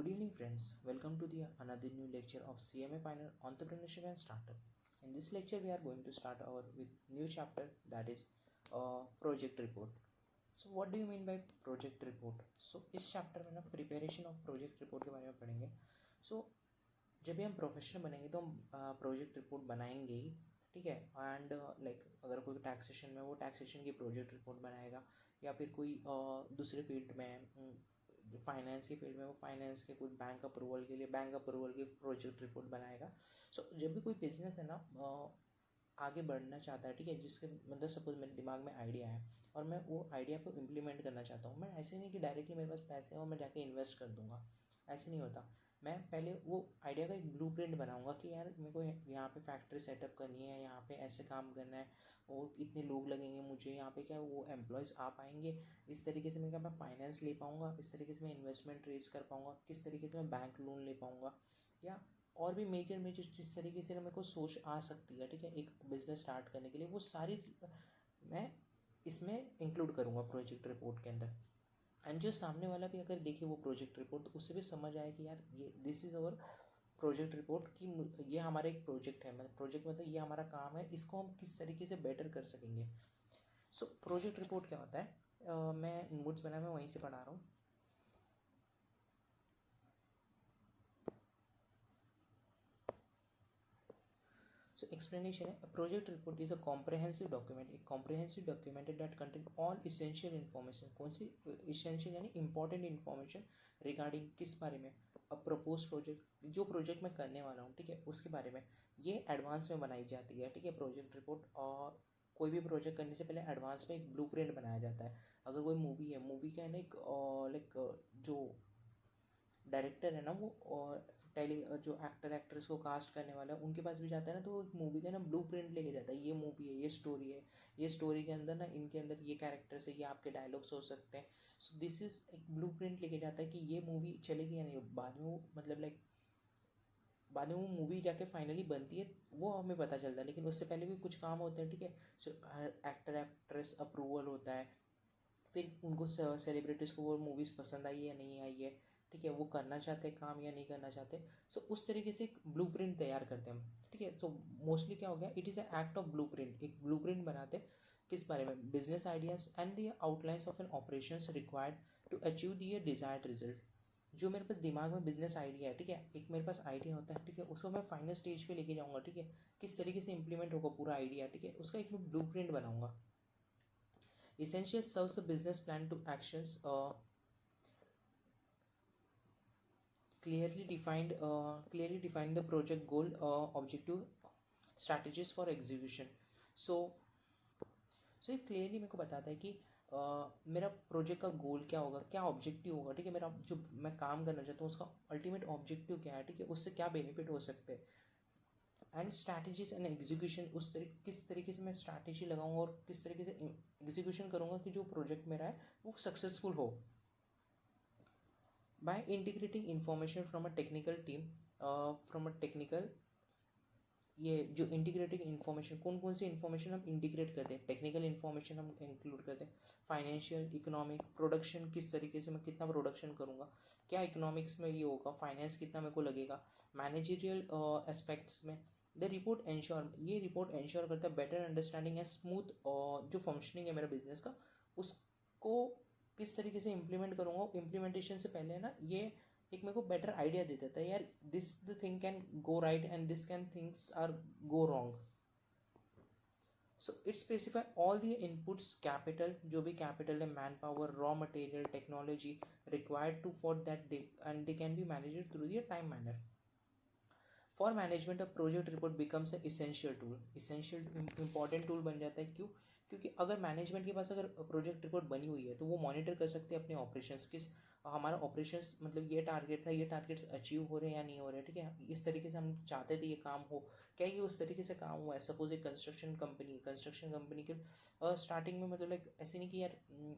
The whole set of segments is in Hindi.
Good evening, friends. Welcome to the another new lecture of CMA Final Entrepreneurship and Startup. In this lecture, we are going to start our with new chapter, that is project report. So, what do you mean by project report? So, इस चैप्टर में ना प्रिपरेशन ऑफ प्रोजेक्ट रिपोर्ट के बारे में पढ़ेंगे. So, जब भी हम प्रोफेशनल बनेंगे तो हम प्रोजेक्ट रिपोर्ट बनाएंगे ही, ठीक है. एंड लाइक अगर कोई टैक्सेशन में वो टैक्सेशन की प्रोजेक्ट रिपोर्ट बनाएगा, या फिर कोई दूसरे फील्ड में फाइनेंस की फील्ड में वो फाइनेंस के कुछ बैंक अप्रूवल के लिए बैंक अप्रूवल की प्रोजेक्ट रिपोर्ट बनाएगा. सो जब भी कोई बिजनेस है ना आगे बढ़ना चाहता है, ठीक है, जिसके मतलब सपोज मेरे दिमाग में आइडिया है और मैं वो आइडिया को इम्प्लीमेंट करना चाहता हूँ. मैं ऐसे नहीं कि डायरेक्टली मेरे पास पैसे हैं और मैं जाके इन्वेस्ट कर दूंगा, ऐसे नहीं होता. मैं पहले वो आइडिया का एक ब्लूप्रिंट बनाऊंगा कि यार मेरे को यहाँ पे फैक्ट्री सेटअप करनी है, यहाँ पे ऐसे काम करना है और इतने लोग लगेंगे मुझे, यहाँ पे क्या वो एम्प्लॉयज़ आ पाएंगे, इस तरीके से मैं फाइनेंस ले पाऊँगा, इस तरीके से मैं इन्वेस्टमेंट रेज कर पाऊँगा, किस तरीके से मैं बैंक लोन ले पाऊँगा, या और भी मेजर मेजर जिस तरीके से मेरे को सोच आ सकती है, ठीक है, एक बिज़नेस स्टार्ट करने के लिए, वो सारी मैं इसमें इंक्लूड करूँगा प्रोजेक्ट रिपोर्ट के अंदर. एंड जो सामने वाला भी अगर देखे वो प्रोजेक्ट रिपोर्ट तो उससे भी समझ आए कि यार ये this is our project report, कि ये हमारा एक प्रोजेक्ट है, मतलब प्रोजेक्ट मतलब ये हमारा काम है, इसको हम किस तरीके से बेटर कर सकेंगे. सो प्रोजेक्ट रिपोर्ट क्या होता है, मैं नोट्स बनाया मैं वहीं से पढ़ा रहा हूँ. So explanation है, a project report is a comprehensive document, एक comprehensive document that contain all essential information. कौन सी essential यानी important information regarding किस बारे में, a proposed project, जो प्रोजेक्ट मैं करने वाला हूँ, ठीक है, उसके बारे में. ये एडवांस में बनाई जाती है, ठीक है, प्रोजेक्ट रिपोर्ट. और कोई भी प्रोजेक्ट करने से पहले एडवांस में एक ब्लूप्रिंट बनाया जाता है. अगर कोई मूवी है, मूवी का है ना एक लाइक जो डायरेक्टर है ना वो टेली जो एक्टर एक्ट्रेस को कास्ट करने वाला है उनके पास भी जाता है ना, तो वो एक मूवी का ना ब्लू प्रिंट लेके जाता है. ये मूवी है, ये स्टोरी है, ये स्टोरी के अंदर ना इनके अंदर ये कैरेक्टर्स है, ये आपके डायलॉग्स हो सकते हैं. सो दिस इज़ एक ब्लू प्रिंट लेके जाता है कि ये मूवी चलेगी या नहीं. बाद में वो मतलब लाइक बाद में वो मूवी जाके फाइनली बनती है वो हमें पता चलता है, लेकिन उससे पहले भी कुछ काम होते हैं, ठीक है. सो एक्टर एक्ट्रेस अप्रूवल होता है, फिर उनको सेलिब्रिटीज़ को वो मूवीज़ पसंद आई है या नहीं आई है, ठीक है, वो करना चाहते हैं काम या नहीं करना चाहते. सो उस तरीके से एक ब्लूप्रिंट तैयार करते हैं हम, ठीक है. सो मोस्टली क्या हो गया, it is a act of blueprint. एक ब्लूप्रिंट बनाते हैं किस बारे में, business ideas and the outlines of an operations required to achieve the desired result. जो मेरे पास दिमाग में बिजनेस आइडिया है, ठीक है, एक मेरे पास आइडिया होता है, ठीक है, उसको मैं फाइनल स्टेज पे लेके जाऊँगा, ठीक है, किस तरीके से इंप्लीमेंट होगा पूरा आइडिया, ठीक है, उसका एक मैं ब्लूप्रिंट बनाऊंगा. Essential serves a business plan to actions clearly define the project goal, objective, strategies for execution. So ये क्लियरली मेरे को बताता है कि मेरा प्रोजेक्ट का गोल क्या होगा, क्या ऑब्जेक्टिव होगा, ठीक है, मेरा जो मैं काम करना चाहता हूँ उसका अल्टीमेट ऑब्जेक्टिव क्या है, ठीक है, उससे क्या बेनिफिट हो सकते हैं. एंड स्ट्रैटेजीज एंड एग्जीक्यूशन, उस तरीके किस तरीके से मैं स्ट्रैटेजी लगाऊंगा और किस तरीके से एग्जीक्यूशन करूंगा कि जो प्रोजेक्ट मेरा है वो सक्सेसफुल हो. By integrating information from a technical team, from a technical, ये जो इंटीग्रेटिंग इन्फॉर्मेशन, कौन कौन सी इन्फॉर्मेशन हम इंटीग्रेट करते हैं, टेक्निकल इन्फॉर्मेशन हम इंक्लूड करते हैं, फाइनेंशियल, इकोनॉमिक, प्रोडक्शन, किस तरीके से मैं कितना प्रोडक्शन करूँगा, क्या इकोनॉमिक्स में ये होगा, फाइनेंस कितना मेरे को लगेगा, मैनेजरियल एस्पेक्ट्स में. द रिपोर्ट एंश्योर, ये रिपोर्ट एंश्योर करता है बेटर अंडरस्टैंडिंग एंड स्मूथ जो फंक्शनिंग है मेरा बिजनेस का, उसको किस तरीके से इम्प्लीमेंट करूँगा. इम्प्लीमेंटेशन से पहले ना ये एक मेरे को बेटर आइडिया दे देता है, यार this the thing can go right and this can things are go wrong. So it specify all the inputs, capital, जो भी कैपिटल है, man power, raw material, technology required to for that day, and they can be managed through the time manner. For management of project report becomes a essential tool. Essential important tool बन जाता है. क्यों? क्योंकि अगर मैनेजमेंट के पास अगर प्रोजेक्ट रिपोर्ट बनी हुई है तो वो मॉनिटर कर सकते हैं अपने ऑपरेशंस, किस हमारा ऑपरेशंस मतलब ये टारगेट था, ये टारगेट्स अचीव हो रहे हैं या नहीं हो रहे, ठीक है, इस तरीके से हम चाहते थे ये काम हो, क्या ये उस तरीके से काम हुआ है. सपोज एक कंस्ट्रक्शन कंपनी के स्टार्टिंग में मतलब लाइक ऐसे नहीं कि यार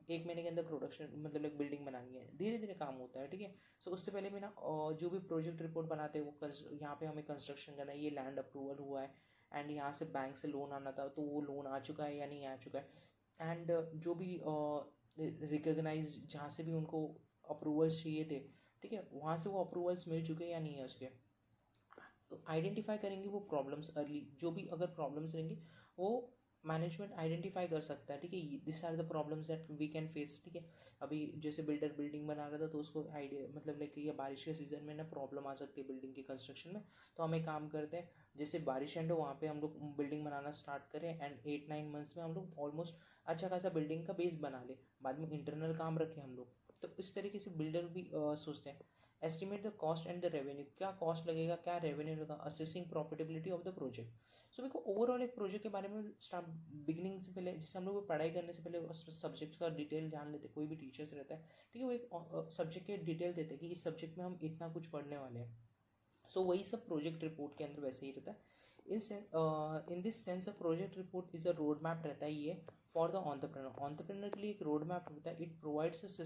एक महीने के अंदर प्रोडक्शन मतलब लाइक बिल्डिंग बनानी है, धीरे धीरे काम होता है, ठीक है. सो उससे पहले में ना जो भी प्रोजेक्ट रिपोर्ट बनाते हैं वो यहाँ पे हमें कंस्ट्रक्शन करना है, ये लैंड अप्रूवल हुआ है एंड यहाँ से बैंक से लोन आना था तो वो लोन आ चुका है या नहीं आ चुका है. एंड जो भी रिकग्नाइज जहाँ से भी उनको अप्रूवल्स चाहिए थे ठीक है, वहाँ से वो अप्रूवल्स मिल चुके हैं या नहीं है उसके। तो आइडेंटिफाई करेंगे वो प्रॉब्लम्स अर्ली, जो भी अगर प्रॉब्लम्स रहेंगी वो मैनेजमेंट आइडेंटिफाई कर सकता है, ठीक है, this are the problems that we can face, ठीक है। अभी जैसे बिल्डर बिल्डिंग बना रहा था तो उसको आइडिया मतलब लाइक ये बारिश के सीजन में ना प्रॉब्लम आ सकती है बिल्डिंग के कंस्ट्रक्शन में, तो हम एक काम करते हैं, जैसे बारिश एंड हो वहाँ पे हम लोग बिल्डिंग बनाना स्टार्ट करें एंड 8-9 मंथ्स में हम लोग ऑलमोस्ट अच्छा खासा बिल्डिंग का बेस बना ले, बाद में इंटरनल काम रखें हम लोग। तो इस तरीके से बिल्डर भी सोचते हैं। Estimate the cost and the revenue, क्या कॉस्ट लगेगा क्या रेवेन्यू लगेगा, assessing profitability of the project. So मेरे को ओवरऑल एक प्रोजेक्ट के बारे में स्टार्ट बिगिनिंग से पहले, जैसे हम लोग पढ़ाई करने से पहले सब्जेक्ट्स का डिटेल जान लेते, कोई भी टीचर्स रहता है, ठीक है, वो एक सब्जेक्ट के डिटेल देते हैं कि इस सब्जेक्ट में हम इतना कुछ पढ़ने वाले हैं। सो वही सब प्रोजेक्ट रिपोर्ट के अंदर वैसे ही रहता है। In this sense a project report is a road map रहता है ये फॉर द ऑन्टरप्रेन्योर। ऑन्टरप्रेन्योर के लिए एक रोड मैप होता है, it provides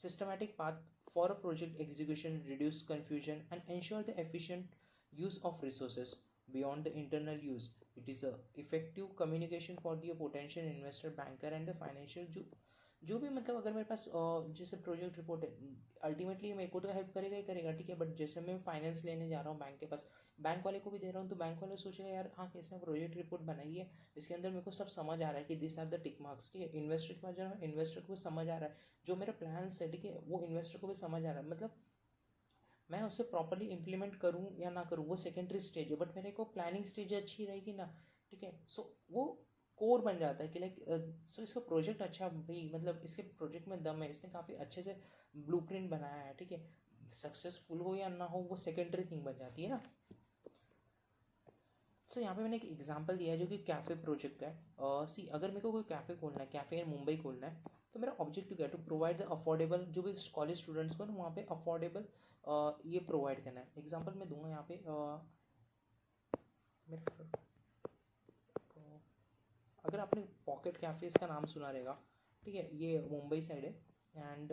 systematic path for a project execution, reduce confusion, and ensure the efficient use of resources beyond the internal use. It is a effective communication for the potential investor, banker, and the financial जो भी मतलब अगर मेरे पास जैसे प्रोजेक्ट रिपोर्ट है, अल्टीमेटली मेरे को तो हेल्प करेगा ही करेगा, ठीक है, बट जैसे मैं फाइनेंस लेने जा रहा हूँ बैंक के पास, बैंक वाले को भी दे रहा हूँ, तो बैंक वाले सोचेगा यार हाँ कैसे प्रोजेक्ट रिपोर्ट बनाई है, इसके अंदर मेरे को सब समझ आ रहा है कि this are the tick marks, ठीक है। इन्वेस्टर के पास जा रहा हूँ, इन्वेस्टर को समझ आ रहा है जो मेरा प्लान्स थे, ठीक है, वो इन्वेस्टर को भी समझ आ रहा है, मतलब मैं उसे प्रॉपरली इम्प्लीमेंट करूँ या ना करूँ वो सेकेंडरी स्टेज है, बट मेरे को प्लानिंग स्टेज अच्छी रहेगी ना, ठीक है। सो वो कोर बन जाता है कि लाइक सो इसका प्रोजेक्ट अच्छा भाई, मतलब इसके प्रोजेक्ट में दम है, इसने काफ़ी अच्छे से ब्लूप्रिंट बनाया है, ठीक है, सक्सेसफुल हो या ना हो वो सेकेंडरी थिंग बन जाती है ना। सो यहाँ पे मैंने एक एग्जांपल दिया है जो कि कैफ़े प्रोजेक्ट का है। सी अगर मेरे को कोई कैफ़े खोलना है, कैफ़े इन मुंबई खोलना है, तो मेरा ऑब्जेक्टिव क्या है, टू प्रोवाइड द अफोर्डेबल, जो भी कॉलेज स्टूडेंट्स को ना वहाँ पे अफोर्डेबल ये प्रोवाइड करना है। एग्जांपल मैं दूंगा यहाँ पे मेरे को, अगर आपने पॉकेट कैफ़ेज़ का नाम सुना रहेगा, ठीक है, ये मुंबई साइड है एंड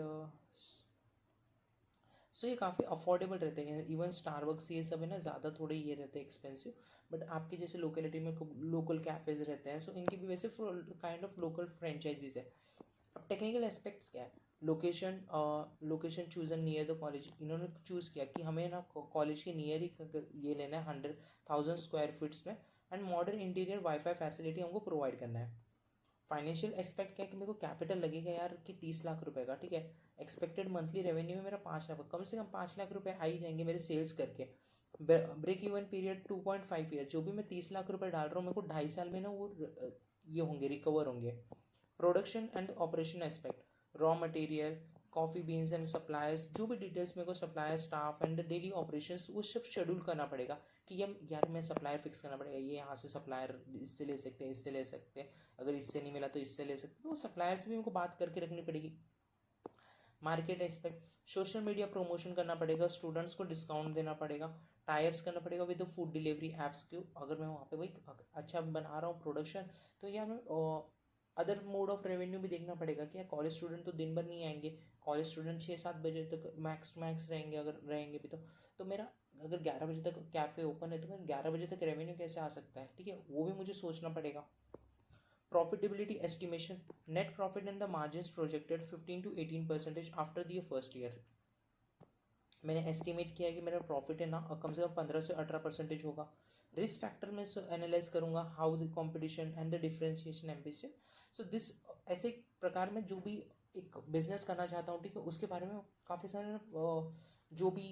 सो ये काफ़ी अफोर्डेबल रहते हैं, इवन स्टारबक्स ये सब है ना ज़्यादा थोड़े ये रहते हैं एक्सपेंसिव, बट आपके जैसे लोकेलिटी में लोकल कैफ़ेज़ रहते हैं, सो इनकी भी वैसे काइंड ऑफ लोकल फ्रेंचाइजीज है। अब टेक्निकल एस्पेक्ट्स क्या है, location, location chosen near the college, इन्होंने चूज़ किया कि हमें ना कॉलेज के नियर ही ये लेना है 100,000 स्क्वायर फीट्स में, and modern interior wifi facility हमको प्रोवाइड करना है। फाइनेंशियल एक्सपेक्ट क्या है कि मेरे को कैपिटल लगेगा यार कि 30 लाख रुपए का, ठीक है, एक्सपेक्टेड मंथली रेवेन्यू में मेरा 5 लाख, कम से कम 5 लाख रुपए आ ही जाएंगे मेरे सेल्स करके। ब्रेक इवन पीरियड 2.5 ईयर, जो भी मैं 30 लाख रुपए डाल रहा हूँ मेरे को 2.5 साल में ना वो ये होंगे, रिकवर होंगे। Production and operation aspect, raw material, coffee beans and suppliers, जो भी डिटेल्स मेरे को supplier staff and the daily operations वो सब शेड्यूल करना पड़ेगा कि ये यार मैं सप्लायर फिक्स करना पड़ेगा, ये यहाँ से सप्लायर इससे ले सकते हैं, इससे ले सकते हैं, अगर इससे नहीं मिला तो इससे ले सकते, तो सप्लायर से भी मेरे को बात करके रखनी पड़ेगी। Market aspect, social media promotion करना पड़ेगा, स्टूडेंट्स को डिस्काउंट देना पड़ेगा, टाइप्स करना पड़ेगा विद फूड डिलीवरी ऐप्स के, अगर मैं वहाँ पे भाई अच्छा बना रहा हूँ प्रोडक्शन, तो यार मैं अदर मोड ऑफ रेवेन्यू भी देखना पड़ेगा कि यार कॉलेज स्टूडेंट तो दिन भर नहीं आएंगे, कॉलेज स्टूडेंट 6-7 बजे तक मैक्स टू मैक्स रहेंगे, अगर रहेंगे भी तो मेरा अगर 11 बजे तक कैफ़े ओपन है तो मेरा 11 बजे तक रेवेन्यू कैसे आ सकता है, ठीक है, वो भी मुझे सोचना पड़ेगा। Profitability estimation, net profit and the margins projected 15 to 18% after the first year। मैंने एस्टिमेट किया है कि मेरा प्रॉफिट है ना कम से कम 15 से 18% होगा। रिस्क फैक्टर में एनालाइज करूंगा, how the competition and the differentiation ambition. So this ऐसे प्रकार में जो भी एक बिजनेस करना चाहता हूँ, ठीक है, उसके बारे में काफ़ी सारे जो भी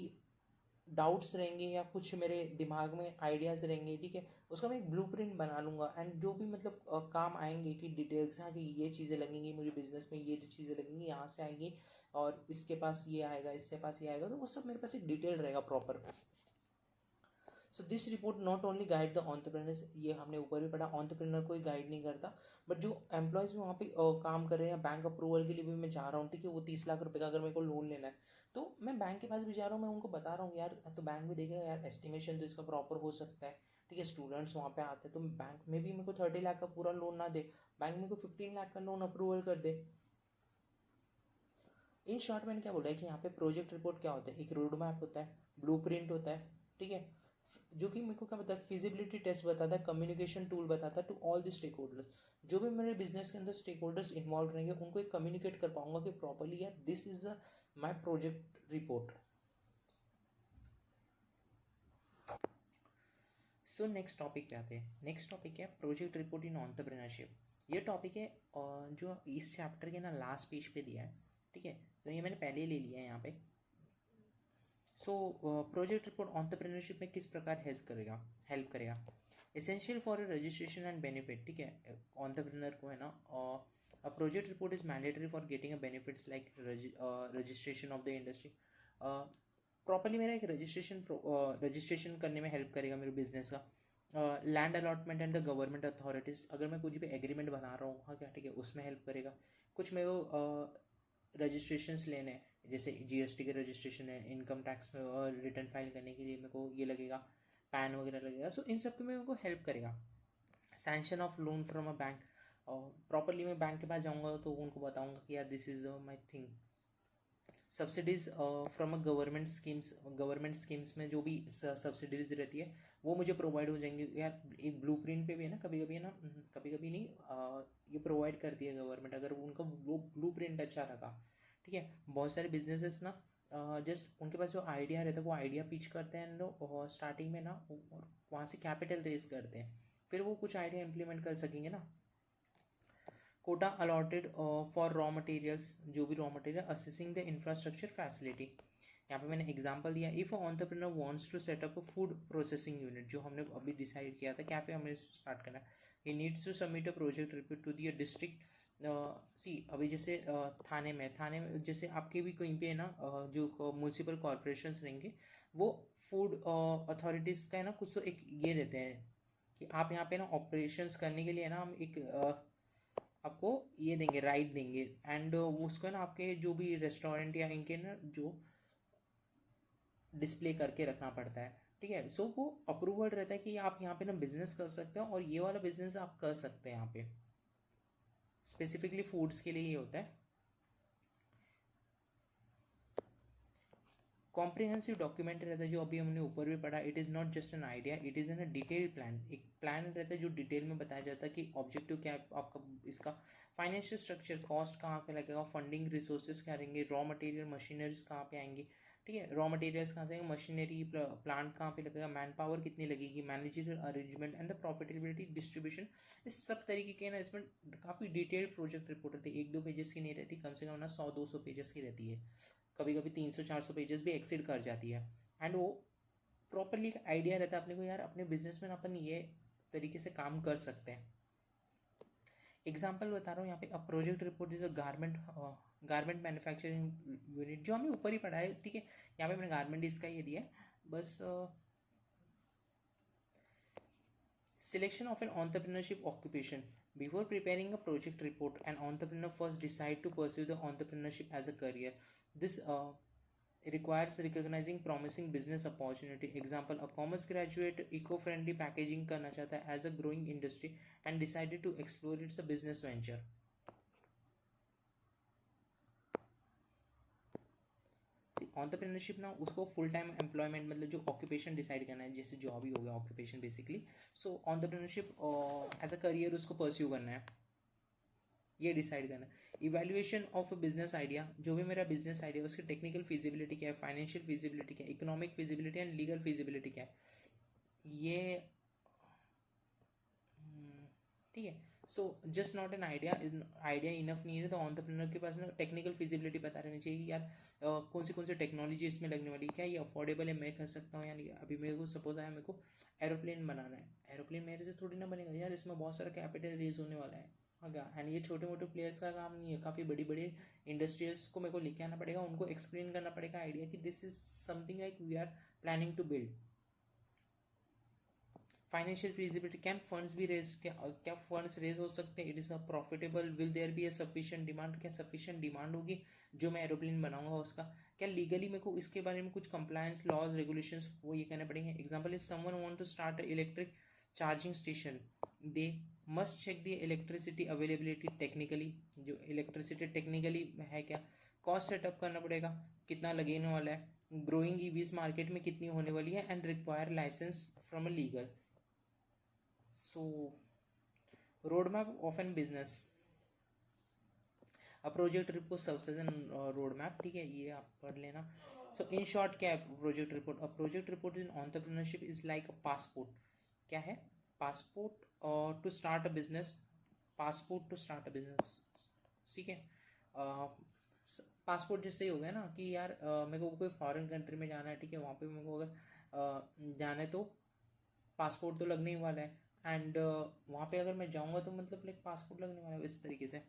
डाउट्स रहेंगे या कुछ मेरे दिमाग में आइडियाज़ रहेंगे, ठीक है, उसका मैं एक ब्लूप्रिंट बना लूँगा एंड जो भी मतलब काम आएंगे कि डिटेल्स, हाँ कि ये चीज़ें लगेंगी मुझे बिजनेस में, ये चीज़ें लगेंगी यहाँ से आएंगी, और इसके पास ये आएगा, इसके पास ये आएगा, तो वो सब मेरे पास एक डिटेल रहेगा proper. So this report not only guide the entrepreneurs, ये हमने ऊपर भी पढ़ा, ऑन्टरप्रेनर को ही गाइड नहीं करता, बट जो एम्प्लॉयज़ वहाँ पे काम कर रहे हैं, बैंक अप्रूवल के लिए भी मैं जा रहा हूँ, ठीक है, वो 30 लाख रुपए का अगर मेरे को लोन लेना है, तो मैं बैंक के पास भी जा रहा हूँ, मैं उनको बता रहा हूँ यार, तो बैंक भी देखेगा यार एस्टिमेशन तो इसका प्रॉपर हो सकता है, ठीक है, स्टूडेंट्स वहाँ पे आते हैं, तो बैंक में भी मेरे को 30 लाख का पूरा लोन ना दे, बैंक मेरे को 15 लाख का लोन अप्रूवल कर दे। इन शॉर्ट मैंने क्या बोला है कि यहाँ पे प्रोजेक्ट रिपोर्ट क्या होता है, एक रोड मैप होता है, ब्लूप्रिंट होता है, ठीक है, जो कि मेरे को क्या बताता है, फिजिबिलिटी टेस्ट बताता है, कम्युनिकेशन टूल बताता है to all the stakeholders. जो भी मेरे बिजनेस के अंदर स्टेक होल्डर्स इन्वॉल्व रहेंगे उनको एक कम्युनिकेट कर पाऊंगा कि प्रॉपरली यार this is my project report. So next topic पे आते हैं। नेक्स्ट टॉपिक है प्रोजेक्ट रिपोर्ट इन एंटरप्रेन्योरशिप। ये टॉपिक है जो इस चैप्टर के ना लास्ट पेज पे दिया है, ठीक है, तो ये मैंने पहले ही ले लिया है यहाँ पे। सो प्रोजेक्ट रिपोर्ट एंटरप्रेन्योरशिप में किस प्रकार हेल्प करेगा। Essential for registration and benefit, ठीक है, एंटरप्रेन्योर को है ना, अ project report is mandatory for getting a benefits like registration of the industry. Properly मेरा एक रजिस्ट्रेशन करने में हेल्प करेगा मेरे बिजनेस का। Land allotment and the government authorities, अगर मैं कुछ भी एग्रीमेंट बना रहा हूँ, हाँ क्या, ठीक है, उसमें हेल्प करेगा। कुछ मेरे को रजिस्ट्रेशंस लेने हैं, जैसे जीएसटी के रजिस्ट्रेशन है, इनकम टैक्स में और रिटर्न फाइल करने के लिए मेरे को ये लगेगा, पैन वगैरह लगेगा, सो इन सब के में मेरे को हेल्प करेगा। Sanction of loan from a bank, और प्रॉपरली मैं बैंक के पास जाऊँगा तो उनको बताऊँगा कि यार this is my thing. Subsidies from a government schemes में जो भी सब्सिडीज रहती है वो मुझे प्रोवाइड हो जाएंगी यार। एक ब्लूप्रिंट पे भी है ना, कभी कभी है ना, कभी कभी नहीं, ये प्रोवाइड करती है गवर्नमेंट, अगर उनका ब्लूप्रिंट अच्छा लगा, ठीक है। बहुत सारे बिजनेसेस ना जस्ट उनके पास जो आइडिया रहता है वो आइडिया पिच करते हैं और स्टार्टिंग में ना और वहाँ से कैपिटल रेज करते हैं, फिर वो कुछ आइडिया इम्प्लीमेंट कर सकेंगे ना। Quota allotted for raw materials, जो भी raw material, assessing the infrastructure facility. यहाँ पे मैंने एग्जांपल दिया, if a entrepreneur wants to set up a food processing unit, जो हमने अभी डिसाइड किया था कैफे हमें स्टार्ट करना है, he needs to submit a project report to the district. See अभी जैसे थाने में जैसे आपके भी कहीं पे है ना, जो म्यूनसिपल कॉरपोरेशन रहेंगे वो फूड अथॉरिटीज़ का है ना, कुछ तो एक ये देते हैं कि आप यहाँ पे ना ऑपरेशंस करने के लिए ना हम एक आपको ये देंगे, राइट देंगे, एंड उसको ना आपके जो भी रेस्टोरेंट या इनके ना जो डिस्प्ले करके रखना पड़ता है, ठीक है। सो वो अप्रूवल रहता है कि आप यहाँ पे ना बिजनेस कर सकते हो और ये वाला बिजनेस आप कर सकते हैं यहाँ पे, स्पेसिफिकली फूड्स के लिए ये होता है। कॉम्प्रिहेंसिव डॉक्यूमेंट रहता है, जो अभी हमने ऊपर भी पढ़ा, it is not just an idea, it is an a detail plan. एक प्लान रहता है जो डिटेल में बताया जाता है कि ऑब्जेक्टिव क्या है आपका, इसका फाइनेंशियल स्ट्रक्चर, कॉस्ट कहाँ पे लगेगा, फंडिंग रिसोर्सेज क्या रहेंगे, रॉ मटेरियल मशीनरीज कहाँ पे आएंगी, ठीक है, रॉ मटेरियल्स कहाँ से आएंगे, मशीनरी प्लांट कहाँ पे लगेगा, मैन पावर कितनी लगेगी, managerial arrangement and the profitability distribution. इस सब तरीके के ना इसमें काफ़ी डिटेल्ड प्रोजेक्ट रिपोर्ट रहती है, 1-2 पेजेस की नहीं रहती, कम से कम ना 100-200 पेजेस की रहती है, कभी कभी 300-400 पेजेस भी एक्सीड कर जाती है। एंड वो प्रॉपरली एक आइडिया रहता है अपने को, यार अपने बिजनेस में अपन ये तरीके से काम कर सकते हैं। एग्जाम्पल बता रहा हूँ यहाँ पे, अ project report is a garment manufacturing unit, जो हमें ऊपर ही पढ़ा है, ठीक है। यहाँ पे मैंने गारमेंट इसका ये दिया है बस। Selection of an entrepreneurship occupation. Before preparing a project report, an entrepreneur first decide to pursue the entrepreneurship as a career. This requires recognizing promising business opportunity. Example: a commerce graduate eco-friendly packaging करना चाहता है as a growing industry and decided to explore its a business venture. Entrepreneurship ना उसको फुल टाइम एम्प्लॉयमेंट, मतलब जो ऑक्यूपेशन डिसाइड करना है, जैसे जॉब ही हो गया occupation basically. So entrepreneurship as a career उसको परस्यू करना है, ये डिसाइड करना है। Evaluation of a business idea, जो भी मेरा बिजनेस आइडिया उसकी टेक्निकल फिजिबिलिटी क्या है, फाइनेंशियल फिजिबिलिटी क्या है, economic feasibility and legal feasibility क्या है, ये ठीक है। So just not an idea enough नहीं है, तो ऑन्टरप्रेन्योर के पास ना टेक्निकल फिजिबिलिटी पता रहनी चाहिए कि यार कौन सी टेक्नोलॉजी इसमें लगने वाली है, क्या ये अफोर्डेबल है, मैं कर सकता हूँ या नहीं। अभी मेरे को सपोज आया, मेरे को एरोप्लेन बनाना है, एरोप्लेन मेरे से थोड़ी ना बनेगा यार, इसमें बहुत सारा कैपिटल रेज होने वाला है, हाँ क्या, एंड ये छोटे मोटे प्लेयर्स का काम नहीं है, काफ़ी बड़ी बड़ी इंडस्ट्रीज को मेरे को लेके आना पड़ेगा, उनको एक्सप्लेन करना पड़ेगा आइडिया कि this is something like we are planning to build. Financial feasibility, can funds भी रेज, क्या फंड्स रेज हो सकते हैं, it is a profitable, will there be a sufficient demand, क्या सफिशिएंट डिमांड होगी जो मैं एरोप्लेन बनाऊंगा उसका, क्या लीगली मेरे को इसके बारे में कुछ कंप्लायंस लॉज रेगुलेशंस वो ये कहने पड़ेंगे। Example is someone want to start electric charging station, they must check the electricity availability technically, जो इलेक्ट्रिसिटी टेक्निकली है क्या, कॉस्ट सेटअप करना पड़ेगा कितना लगने वाला है, ग्रोइंग ईवीज मार्केट में कितनी होने वाली है and require licence from a legal. So road map of an business. A project report serves as an road map. ठीक है, ये आप पढ़ लेना. सो इन शॉर्ट क्या है project report? A project report in entrepreneurship is like a passport. क्या है? Passport to start a business. Passport to start a business. ठीक है. पासपोर्ट जैसे ही हो गया ना कि यार मेरे को कोई फॉरेन कंट्री में जाना है. ठीक है, वहाँ पे मेरे को अगर जाना है तो पासपोर्ट तो लगने ही वाला है. एंड वहाँ पे अगर मैं जाऊँगा तो मतलब लाइक पासपोर्ट लगने वाला है इस तरीके से.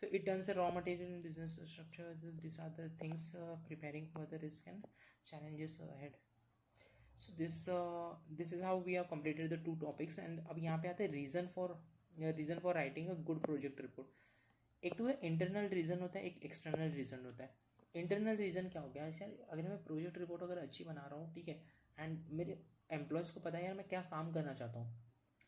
So it turns a raw material in business structure. These are the things preparing for the risk and challenges ahead. So this is how we have completed the two topics. And अब यहाँ पे आते हैं reason for writing a good project report. एक तो है इंटरनल रीज़न होता है, एक एक्सटर्नल रीज़न होता है. इंटरनल रीज़न क्या हो गया यार, अगर मैं प्रोजेक्ट रिपोर्ट अगर अच्छी बना रहा हूँ, ठीक है, एंड मेरे एम्प्लॉयज़ को पता है यार मैं क्या काम करना चाहता हूँ,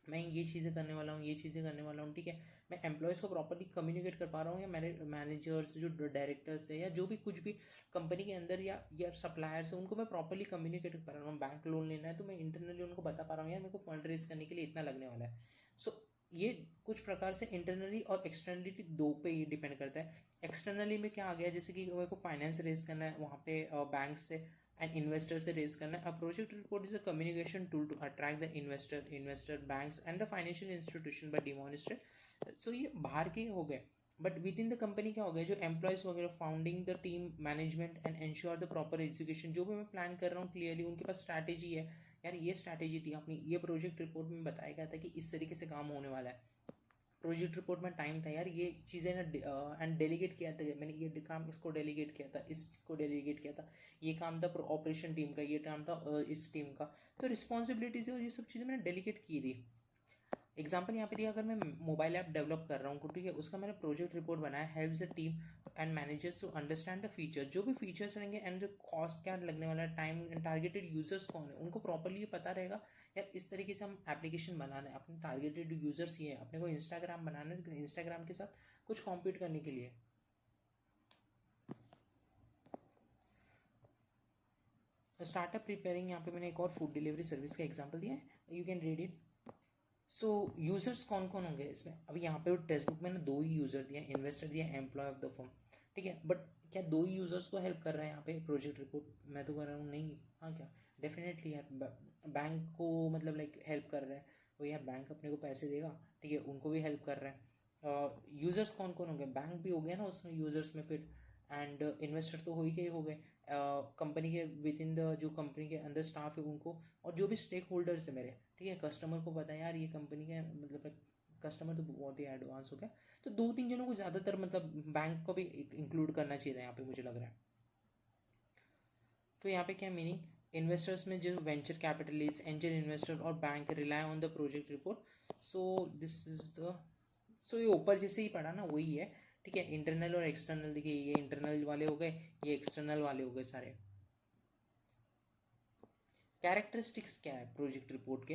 मैं ये चीज़ें करने वाला हूँ, ये चीज़ें करने वाला हूँ. ठीक है, मैं एम्प्लॉयज़ को प्रॉपर्ली कम्युनिकेट कर पा रहा हूँ, या मेरे मैनेजर्स जो डायरेक्टर्स है या जो भी कुछ भी कंपनी के अंदर या सप्लायर्स है उनको मैं प्रॉपर्ली कम्युनिकेट कर पा रहा हूँ. बैंक लोन लेना है तो मैं इंटरनली उनको बता पा रहा हूँ यार मेरे को फंड रेज करने के लिए इतना लगने वाला है. सो ये कुछ प्रकार से इंटरनली और एक्सटर्नली दो पे ये डिपेंड करता है. एक्सटर्नली में क्या आ गया, जैसे कि मेरे को फाइनेंस रेज करना है वहाँ पे बैंक से एंड इन्वेस्टर से रेज करना है. A project report is a communication tool to attract the investor banks and the financial institution by demonstrate. So ये बाहर के हो गए. But within the company क्या हो गया, जो एम्प्लॉयज़ वगैरह founding the team management and ensure the proper execution. जो भी मैं प्लान कर रहा हूँ क्लियरली उनके पास स्ट्रैटेजी है, यार ये स्ट्रैटेजी थी अपनी, ये प्रोजेक्ट रिपोर्ट में बताया गया था कि इस तरीके से काम होने वाला है. प्रोजेक्ट रिपोर्ट में टाइम था यार, ये चीज़ें ना एंड डेलीगेट किया था मैंने, ये काम इसको डेलीगेट किया था, इसको डेलीगेट किया था, ये काम था ऑपरेशन टीम का, ये काम था इस टीम का. तो रिस्पॉन्सिबिलिटीज और ये सब चीज़ें मैंने डेलीगेट की थी. एग्जाम्पल यहाँ पे दिया, अगर मैं मोबाइल ऐप डेवलप कर रहा हूँ, ठीक है, उसका मैंने प्रोजेक्ट रिपोर्ट बनाया. Helps the team and managers to understand the feature, जो भी फीचर्स रहेंगे एंड जो कॉस्ट क्या लगने वाला है, टाइम, टारगेटेड यूजर्स कौन है उनको प्रॉपरली पता रहेगा. यार इस तरीके से हम एप्लीकेशन बनाना है, अपने टारगेटेड यूजर्स ये है, अपने को इंस्टाग्राम बनाना है, इंस्टाग्राम के साथ कुछ कॉम्पीट करने के लिए. स्टार्टअप प्रिपेयरिंग, यहाँ पे मैंने एक और फूड डिलीवरी सर्विस का एग्जाम्पल दिया है, you can read it. So users कौन कौन होंगे इसमें? अभी यहाँ पे टेक्स्ट बुक में ना दो ही यूज़र दिया, इन्वेस्टर दिया, एम्प्लॉय ऑफ द फर्म. ठीक है, बट क्या दो ही यूज़र्स को हेल्प कर रहे हैं यहाँ पे प्रोजेक्ट रिपोर्ट? मैं तो कर रहा हूँ नहीं. हाँ क्या, डेफिनेटली यार बैंक को मतलब लाइक हेल्प कर रहे हैं वो, यार बैंक अपने को पैसे देगा, ठीक है, उनको भी हेल्प कर रहे हैं. यूज़र्स कौन कौन हो गए? बैंक भी हो गया ना उसमें यूज़र्स में फिर, एंड इन्वेस्टर तो हो ही गए हो गए, कंपनी के विद इन द जो कंपनी के अंदर स्टाफ है उनको, और जो भी स्टेक होल्डर्स है मेरे, ठीक है, कस्टमर को पता है यार ये कंपनी का मतलब कस्टमर तो बहुत ही एडवांस हो गया. तो दो तीन जनों को ज़्यादातर मतलब बैंक को भी इंक्लूड करना चाहिए था यहाँ पे मुझे लग रहा है. तो यहाँ पे क्या मीनिंग, इन्वेस्टर्स में जो वेंचर कैपिटलिस्ट, एंजल इन्वेस्टर और bank rely on the project report. So this is the, so ये ऊपर जैसे ही पढ़ा ना वही है. ठीक है, इंटरनल और एक्सटर्नल, देखिए ये इंटरनल वाले हो गए, ये एक्सटर्नल वाले हो गए सारे. कैरेक्टरिस्टिक्स क्या है प्रोजेक्ट रिपोर्ट के?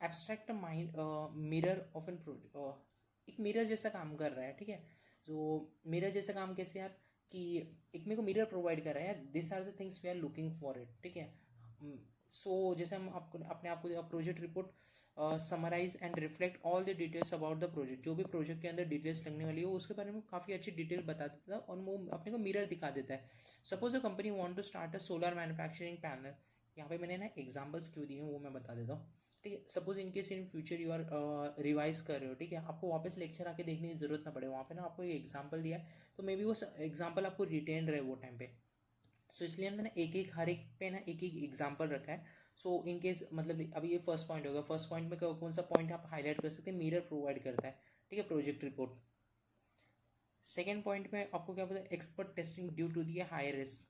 Abstract mind mirror of an project, एक मिरर जैसा काम कर रहा है. ठीक है, तो मिरर जैसा काम कैसे यार, कि एक मेरे को मिरर प्रोवाइड कर रहा है यार, this are the things we are looking for it. ठीक है, सो जैसे हम आपको अपने आप को project report summarise and reflect all the details about the project, जो भी प्रोजेक्ट के अंदर डिटेल्स लगने वाली हो उसके बारे में काफ़ी अच्छी डिटेल बता देता है और वो अपने को मिरर दिखा देता है. Suppose a company want to start a solar manufacturing panel. यहाँ पे मैंने ना एग्जांपल्स क्यों दिए हैं वो मैं बता देता हूँ. ठीक है, suppose in case in future you are revise कर रहे हो, ठीक है, आपको वापस लेक्चर आके देखने की जरूरत ना पड़े, वहाँ पे ना आपको ये एग्जांपल दिया है तो मे बी वो एग्जांपल आपको रिटेन रहे वो टाइम पे. सो इसलिए मैंने एक एक हर एक पे ना एक एक एग्जांपल रखा है. सो इन केस मतलब अभी ये फर्स्ट पॉइंट होगा, फर्स्ट पॉइंट में कौन सा पॉइंट आप हाईलाइट कर सकते हैं, मिरर प्रोवाइड करता है. ठीक है, प्रोजेक्ट रिपोर्ट. सेकेंड पॉइंट में आपको क्या पता है, expert testing due to the high risk.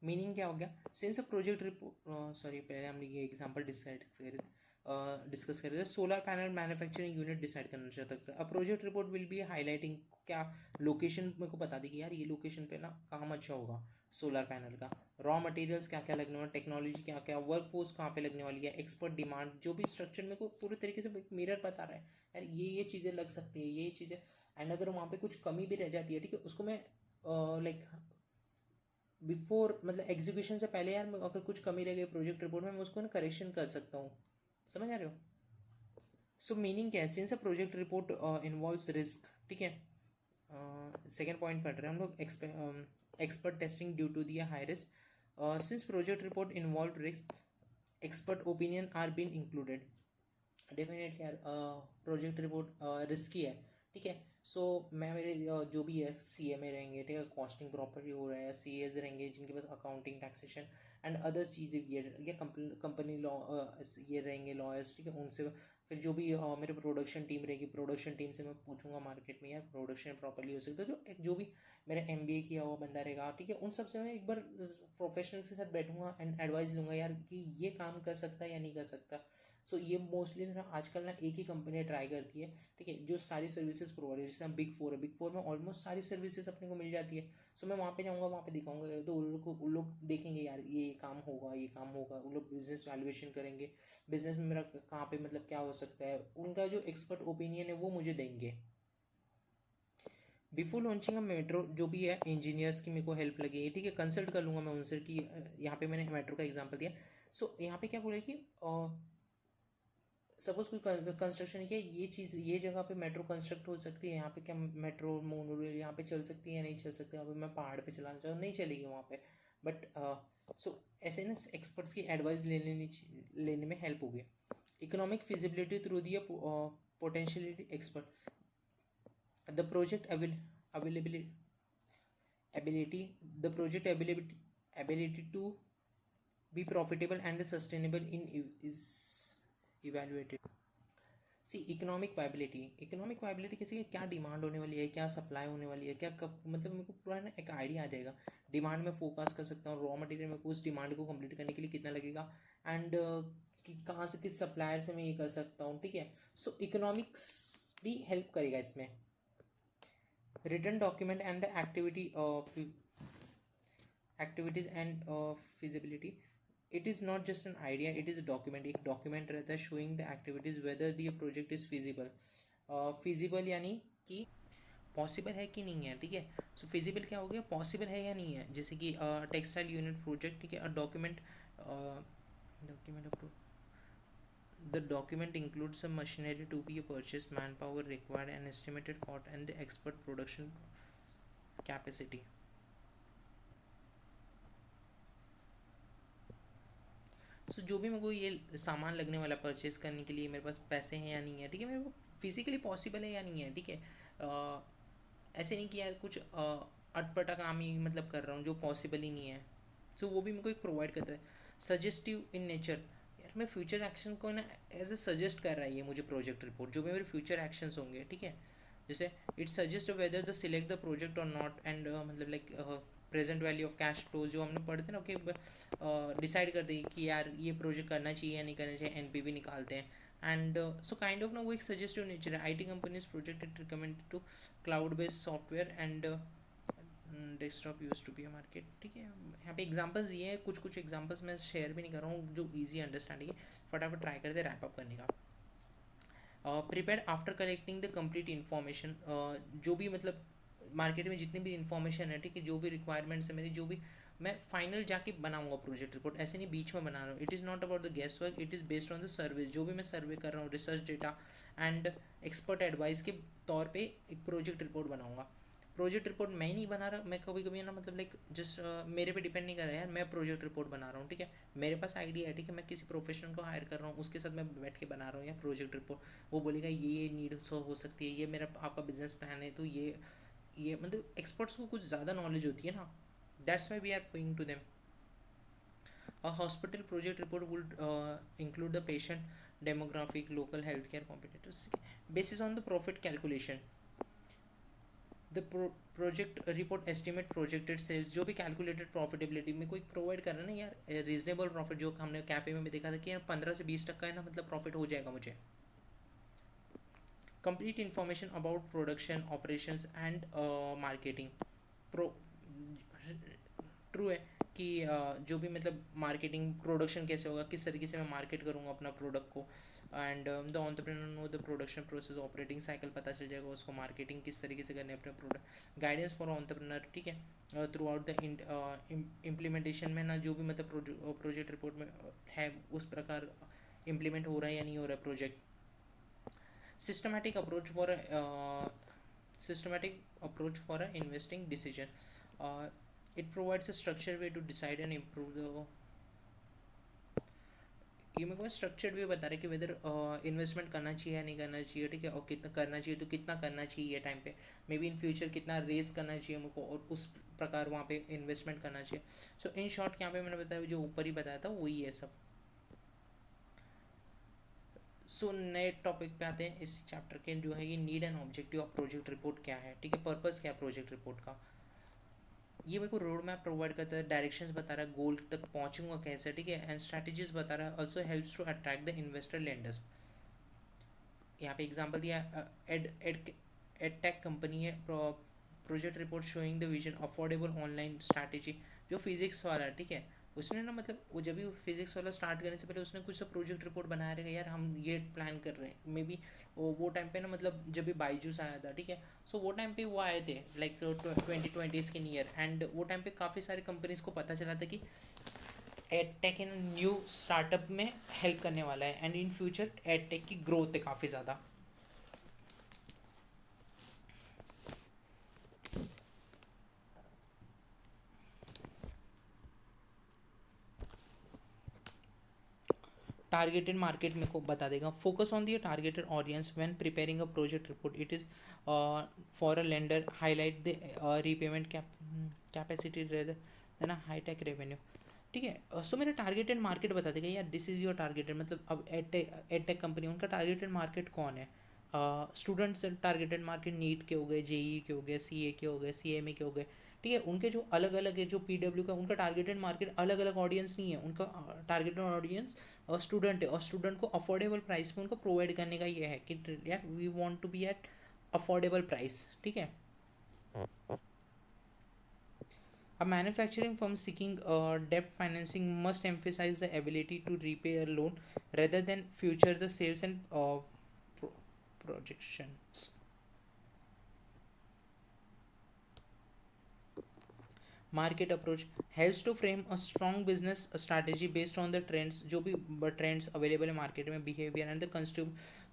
Meaning क्या हो गया, since a project report, sorry पहले हम ये एग्जांपल डिस्कस कर रहे थे, solar panel manufacturing unit decide करना चाहता था. A project report will be highlighting क्या, लोकेशन मेरे को बता दी कि यार ये लोकेशन पे ना काम अच्छा होगा सोलर पैनल का, रॉ मटेरियल्स क्या क्या लगने वाला, टेक्नोलॉजी क्या क्या, वर्क फोर्स कहाँ पे लगने वाली है, एक्सपर्ट डिमांड, जो भी स्ट्रक्चर मेरे को पूरे तरीके से मिरर बता रहा है यार ये चीज़ें लग सकती है, ये चीज़ें. एंड अगर वहाँ पे कुछ कमी भी रह जाती है, ठीक है, उसको मैं लाइक बिफोर मतलब एग्जीक्यूशन से पहले यार अगर कुछ कमी रह गई प्रोजेक्ट रिपोर्ट में, मैं उसको ना करेक्शन कर सकता हूँ। समझ आ रहे हो? सो मीनिंग क्या है, since a project report involves risk, ठीक है, सेकेंड पॉइंट पढ़ रहे हैं हम लोग, expert testing due to the high risk, since project report involve risk, expert opinion are been included. Definitely यार प्रोजेक्ट रिपोर्ट रिस्की है, ठीक है। सो मैं मेरे जो भी है CMA रहेंगे, ठीक है, कॉस्टिंग प्रॉपर्टी हो रहा है, CAs रहेंगे जिनके पास अकाउंटिंग टैक्सेशन एंड अदर चीज़ें भी है, या कंपनी लॉ ये रहेंगे लॉयर्स, ठीक है, उनसे फिर जो भी मेरे प्रोडक्शन टीम रहेगी, प्रोडक्शन टीम से मैं पूछूंगा मार्केट में यार प्रोडक्शन प्रॉपर्ली हो सकता है, जो भी मेरा MBA किया हुआ बंदा रहेगा, ठीक है, उन सब से मैं एक बार प्रोफेशनल्स के साथ बैठूंगा एंड एडवाइस लूँगा यार कि ये काम कर सकता है या नहीं कर सकता। सो ये मोस्टली ना आजकल ना एक ही कंपनी ट्राई करती है, ठीक है, जो सारी सर्विसेज प्रोवाइड, जैसे हम बिग 4 है, बिग 4 में ऑलमोस्ट सारी सर्विसेज अपने को मिल जाती है। सो मैं वहाँ पे जाऊँगा, वहाँ पे दिखाऊंगा, तो उन लोग देखेंगे यार ये काम होगा, ये काम होगा, उन लोग बिजनेस वैल्यूएशन करेंगे, बिजनेस में मेरा कहाँ पे मतलब क्या हो सकता है, उनका जो एक्सपर्ट ओपिनियन है वो मुझे देंगे। बिफोर लॉन्चिंग अ मेट्रो, जो भी है इंजीनियर्स की मेरे को हेल्प लगेगी, ठीक है, कंसल्ट कर लूँगा मैं उनसे कि यहाँ पे मैंने मेट्रो का एग्जांपल दिया। सो यहाँ पे क्या बोले कि सपोज कोई कंस्ट्रक्शन किया, ये चीज़ ये जगह पे मेट्रो कंस्ट्रक्ट हो सकती है, यहाँ पे क्या मेट्रो मोनोरेल यहाँ पे चल सकती है या नहीं चल सकती, यहाँ पे मैं पहाड़ पे चलाना चाहूँ नहीं चलेगी वहाँ पे, बट सो ऐसे ना एक्सपर्ट्स की एडवाइस लेने में हेल्प होगी। Economic feasibility through the potentiality expert, the project availability ability the project ability to be profitable and sustainable in is evaluated। See economic viability किसी की क्या डिमांड होने वाली है, क्या सप्लाई होने वाली है, क्या कब, मतलब मेरे को पूरा ना एक आइडिया आ जाएगा। डिमांड में फोकस कर सकता हूँ, रॉ मटेरियल में उस डिमांड को कंप्लीट करने के लिए कितना लगेगा, एंड कि कहाँ से किस सप्लायर से मैं ये कर सकता हूँ, ठीक है। सो इकोनॉमिक्स भी हेल्प करेगा इसमें। Return document and the activities and feasibility, it is not just an idea, it is document, एक डॉक्यूमेंट रहता है showing the activities whether the project is feasible. Feasible यानी कि पॉसिबल है कि नहीं है, ठीक है। सो फिजिबल क्या हो गया, पॉसिबल है या नहीं है, जैसे कि टेक्सटाइल यूनिट प्रोजेक्ट, ठीक है, document the document includes some machinery to be purchased, manpower required, and estimated cost and the expert production capacity। सो जो भी मेरे को ये सामान लगने वाला परचेस करने के लिए मेरे पास पैसे हैं या नहीं है, ठीक है, मेरे को फिजिकली पॉसिबल है या नहीं है, ठीक है। ऐसे नहीं कि यार कुछ अटपटा काम ही मतलब कर रहा हूँ जो पॉसिबल ही नहीं है। सो वो भी मेरे को एक प्रोवाइड करता है। सजेस्टिव इन नेचर, यार मैं फ्यूचर एक्शन को ना एज ए सजेस्ट कर रहा है ये मुझे प्रोजेक्ट रिपोर्ट, जो भी मेरे फ्यूचर एक्शंस होंगे, ठीक है। जैसे it suggest whether the select the project और नॉट, एंड मतलब like present value of cash flow जो हमने पढ़ते हैं ना कि डिसाइड कर देगी कि यार ये प्रोजेक्ट करना चाहिए या नहीं करना चाहिए, NPV निकालते हैं। एंड सो काइंड ऑफ ना वो एक सजेस्टिव नेचर है। IT companies project it recommend to cloud based software and desktop use to be a market, ठीक है। यहाँ पे एग्जांपल्स दिए हैं, कुछ कुछ एग्जांपल्स मैं शेयर भी नहीं कर रहा हूँ जो इजी अंडरस्टैंडिंग है, फटाफट ट्राई करते रैप अप करने का। Prepare after collecting the complete information, जो भी मतलब मार्केट में जितनी भी इन्फॉर्मेशन है, ठीक है, जो भी रिक्वायरमेंट्स है मेरी, जो भी मैं फाइनल जाके बनाऊंगा प्रोजेक्ट रिपोर्ट, ऐसे नहीं बीच में बना रहा हूँ। It is not about the guess work, it is based on the survey, जो भी मैं सर्वे कर रहा हूँ, research data and expert advice के तौर पे एक प्रोजेक्ट रिपोर्ट बनाऊंगा। प्रोजेक्ट रिपोर्ट मैं ही नहीं बना रहा, मैं कभी कभी ना मतलब लाइक जस्ट मेरे पे डिपेंड नहीं कर रहा है यार, मैं प्रोजेक्ट रिपोर्ट बना रहा हूँ, ठीक है, मेरे पास आइडिया है, ठीक है, मैं किसी प्रोफेशनल को हायर कर रहा हूँ, उसके साथ मैं बैठ के बना रहा हूँ यार प्रोजेक्ट रिपोर्ट। वो बोलेगा ये नीड हो सकती है, ये मेरा आपका बिजनेस प्लान है, तो ये मतलब एक्सपर्ट्स को कुछ ज़्यादा नॉलेज होती है ना, that's why we are paying to them. A hospital project report would include the patient demographic, local healthcare competitors, basis on the profit calculation। The project report estimate projected sales, जो भी कैलकुलेटेड प्रॉफिटेबिलिटी में कोई प्रोवाइड कर रहा है ना यार, रीजनेबल प्रॉफिट, जो हमने कैफे में भी देखा था कि यार 15 से 20% है ना, मतलब प्रॉफिट हो जाएगा मुझे। Complete information about production operations and marketing, pro true है कि जो भी मतलब मार्केटिंग प्रोडक्शन कैसे होगा, किस तरीके से मैं मार्केट करूँगा अपना प्रोडक्ट को, and the entrepreneur know the production process, operating cycle पता चल जाएगा उसको, मार्केटिंग किस तरीके से करनी है अपने प्रोडक्ट, गाइडेंस फॉर एंटरप्रेन्योर, ठीक है, थ्रू आउट द इम्प्लीमेंटेशन में ना जो भी मतलब प्रोजेक्ट रिपोर्ट में है उस प्रकार इम्प्लीमेंट हो रहा है या नहीं हो रहा है project. Systematic approach for a investing decision. It provides a structured way to decide and improve the. ये मेरे को स्ट्रक्चर्ड वे बता रहे हैं कि वेदर इन्वेस्टमेंट करना चाहिए या नहीं करना चाहिए, ठीक है, और कितना करना चाहिए तो कितना करना चाहिए ये टाइम पे, मे बी इन फ्यूचर कितना रेस करना चाहिए मेरे को, और उस प्रकार वहाँ पे इन्वेस्टमेंट करना चाहिए. सो इन शॉर्ट यहाँ पे मैंने बताया जो ऊपर ही बताया था वही है सब. सो नए टॉपिक पे आते हैं इस चैप्टर के, जो है ये need and objective of project report क्या है, ठीक है, पर्पस क्या है प्रोजेक्ट रिपोर्ट का. ये मेरे को रोड मैप प्रोवाइड करता है, डायरेक्शंस बता रहा है, गोल तक पहुंचूंगा कैसे, ठीक है, एंड स्ट्रैटेजीज बता रहा है, also helps to attract the investor lenders. यहाँ पे एग्जांपल दिया, एड एड एडटेक कंपनी है, project report showing the vision affordable online strategy, जो फिजिक्स वाला है, ठीक है, उसने ना मतलब वो जब भी फिजिक्स वाला स्टार्ट करने से पहले उसने कुछ सा प्रोजेक्ट रिपोर्ट बनाया रहेगा, यार हम ये प्लान कर रहे हैं, मे बी वो टाइम पे ना मतलब जब भी बाईजूस आया था, ठीक है, सो वो टाइम पे वो आए थे लाइक 2020 के नियर, एंड वो टाइम पे काफ़ी सारी कंपनीज को पता चला था कि एडटेक इन न्यू स्टार्टअप में हेल्प करने वाला है, एंड इन फ्यूचर एडटेक की ग्रोथ है काफ़ी ज़्यादा. टारगेटेड मार्केट मेरे को बता देगा, focus on the targeted audience when preparing a project report, it is for a lender, highlight the repayment capacity rather than a high tech revenue, ठीक है. सो मेरा टारगेटेड मार्केट बता देगा, यार दिस इज़ योर टारगेटेड, मतलब अब एडटेक कंपनी उनका टारगेटेड मार्केट कौन है. स्टूडेंट्स टारगेटेड मार्केट नीट के हो गए, जेई के हो गए, सीए के हो गए, सीएमए के हो गए, ठीक है, उनके जो अलग अलग है, जो पीडब्ल्यू का उनका टारगेटेड मार्केट अलग अलग ऑडियंस नहीं है, उनका टारगेटेड ऑडियंस स्टूडेंट है, और स्टूडेंट को अफोर्डेबल प्राइस में उनको प्रोवाइड करने का ये है कि यार we want to be at affordable price, ठीक है. A manufacturing firm seeking debt financing must emphasize the ability to repay a loan rather than future the sales and pro- projections. Market approach helps to frame a strong business strategy based on the trends, जो भी ट्रेंड्स अवेलेबल है मार्केट में, behaviour and the consume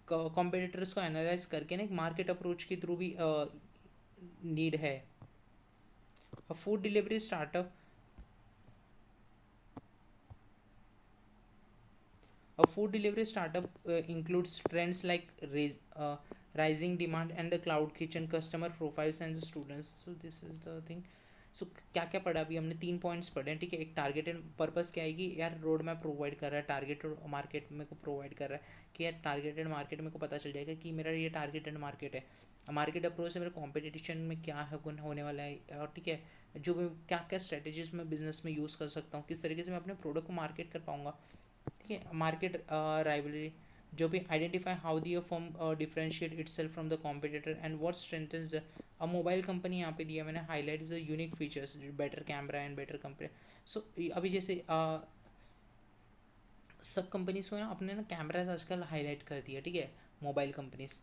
competitors को एनालाइज करके ना एक मार्केट अप्रोच के थ्रू भी नीड है. A food delivery startup A food delivery startup includes trends like rising demand and the cloud kitchen, customer profiles and the students. So this is the thing. सो क्या क्या पढ़ा, अभी हमने 3 पॉइंट्स पढ़े हैं, ठीक है. एक टारगेटेड पर्पस क्या आएगी, यार रोड मैप प्रोवाइड कर रहा है, टारगेटेड मार्केट मेरे को प्रोवाइड कर रहा है कि यार टारगेटेड मार्केट मेरे को पता चल जाएगा कि मेरा ये टारगेटेड मार्केट है. मार्केट अप्रोच से मेरे कॉम्पिटिशन में क्या है होने वाला है, और ठीक है जो मैं क्या क्या स्ट्रेटेजीज मैं बिजनेस में यूज़ कर सकता हूँ, किस तरीके से मैं अपने प्रोडक्ट को मार्केट कर पाऊँगा, ठीक है. मार्केट राइवलरी, जो भी identify how the firm differentiate itself from the competitor and what strengthens a mobile company यहाँ पे दिया मैंने, highlight the unique features, better camera and better compare. So अभी जैसे सब कंपनीज को ना अपने ना कैमराज आजकल हाईलाइट कर दिया, ठीक है, मोबाइल कंपनीज.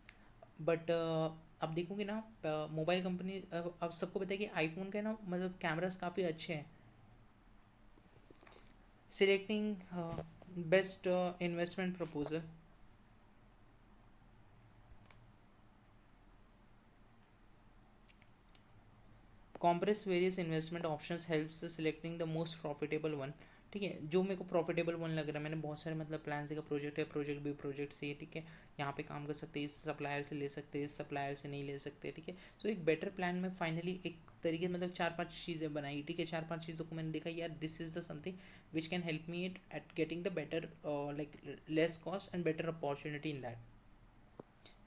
बट अब देखोगे ना मोबाइल कंपनी अब सबको पता है कि आईफोन के ना मतलब कैमराज काफ़ी अच्छे हैं. Selecting best investment proposal, compress various investment options helps selecting the most profitable one, ठीक है, जो मेरे को प्रॉफिटेबल वन लग रहा है. मैंने बहुत सारे मतलब प्लान से का प्रोजेक्ट है, प्रोजेक्ट बी, प्रोजेक्ट सी, ठीक है, यहाँ पे काम कर सकते हैं, इस सप्लायर से ले सकते हैं, इस सप्लायर से नहीं ले सकते, ठीक है. सो एक बेटर प्लान में फाइनली एक तरीके मतलब 4-5 चीज़ें बनाई, ठीक है, 4-5 चीज़ों को मैंने देखा, यार this is the something which can help me at getting the better like less cost and better opportunity in that.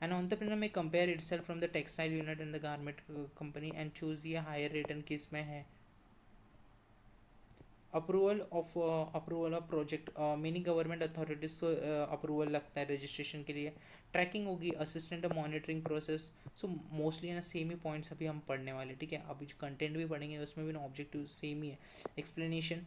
An entrepreneur may compare itself from the textile unit and the garment company and choose ये higher rate and किस में है. Approval of project many government authorities को अप्रूवल लगता है रजिस्ट्रेशन के लिए. ट्रैकिंग होगी, assistant monitoring process. So mostly ना सेम ही पॉइंट्स अभी हम पढ़ने वाले, ठीक है. अभी जो कंटेंट भी पढ़ेंगे उसमें भी ना ऑब्जेक्टिव सेम ही है. एक्सप्लेनेशन,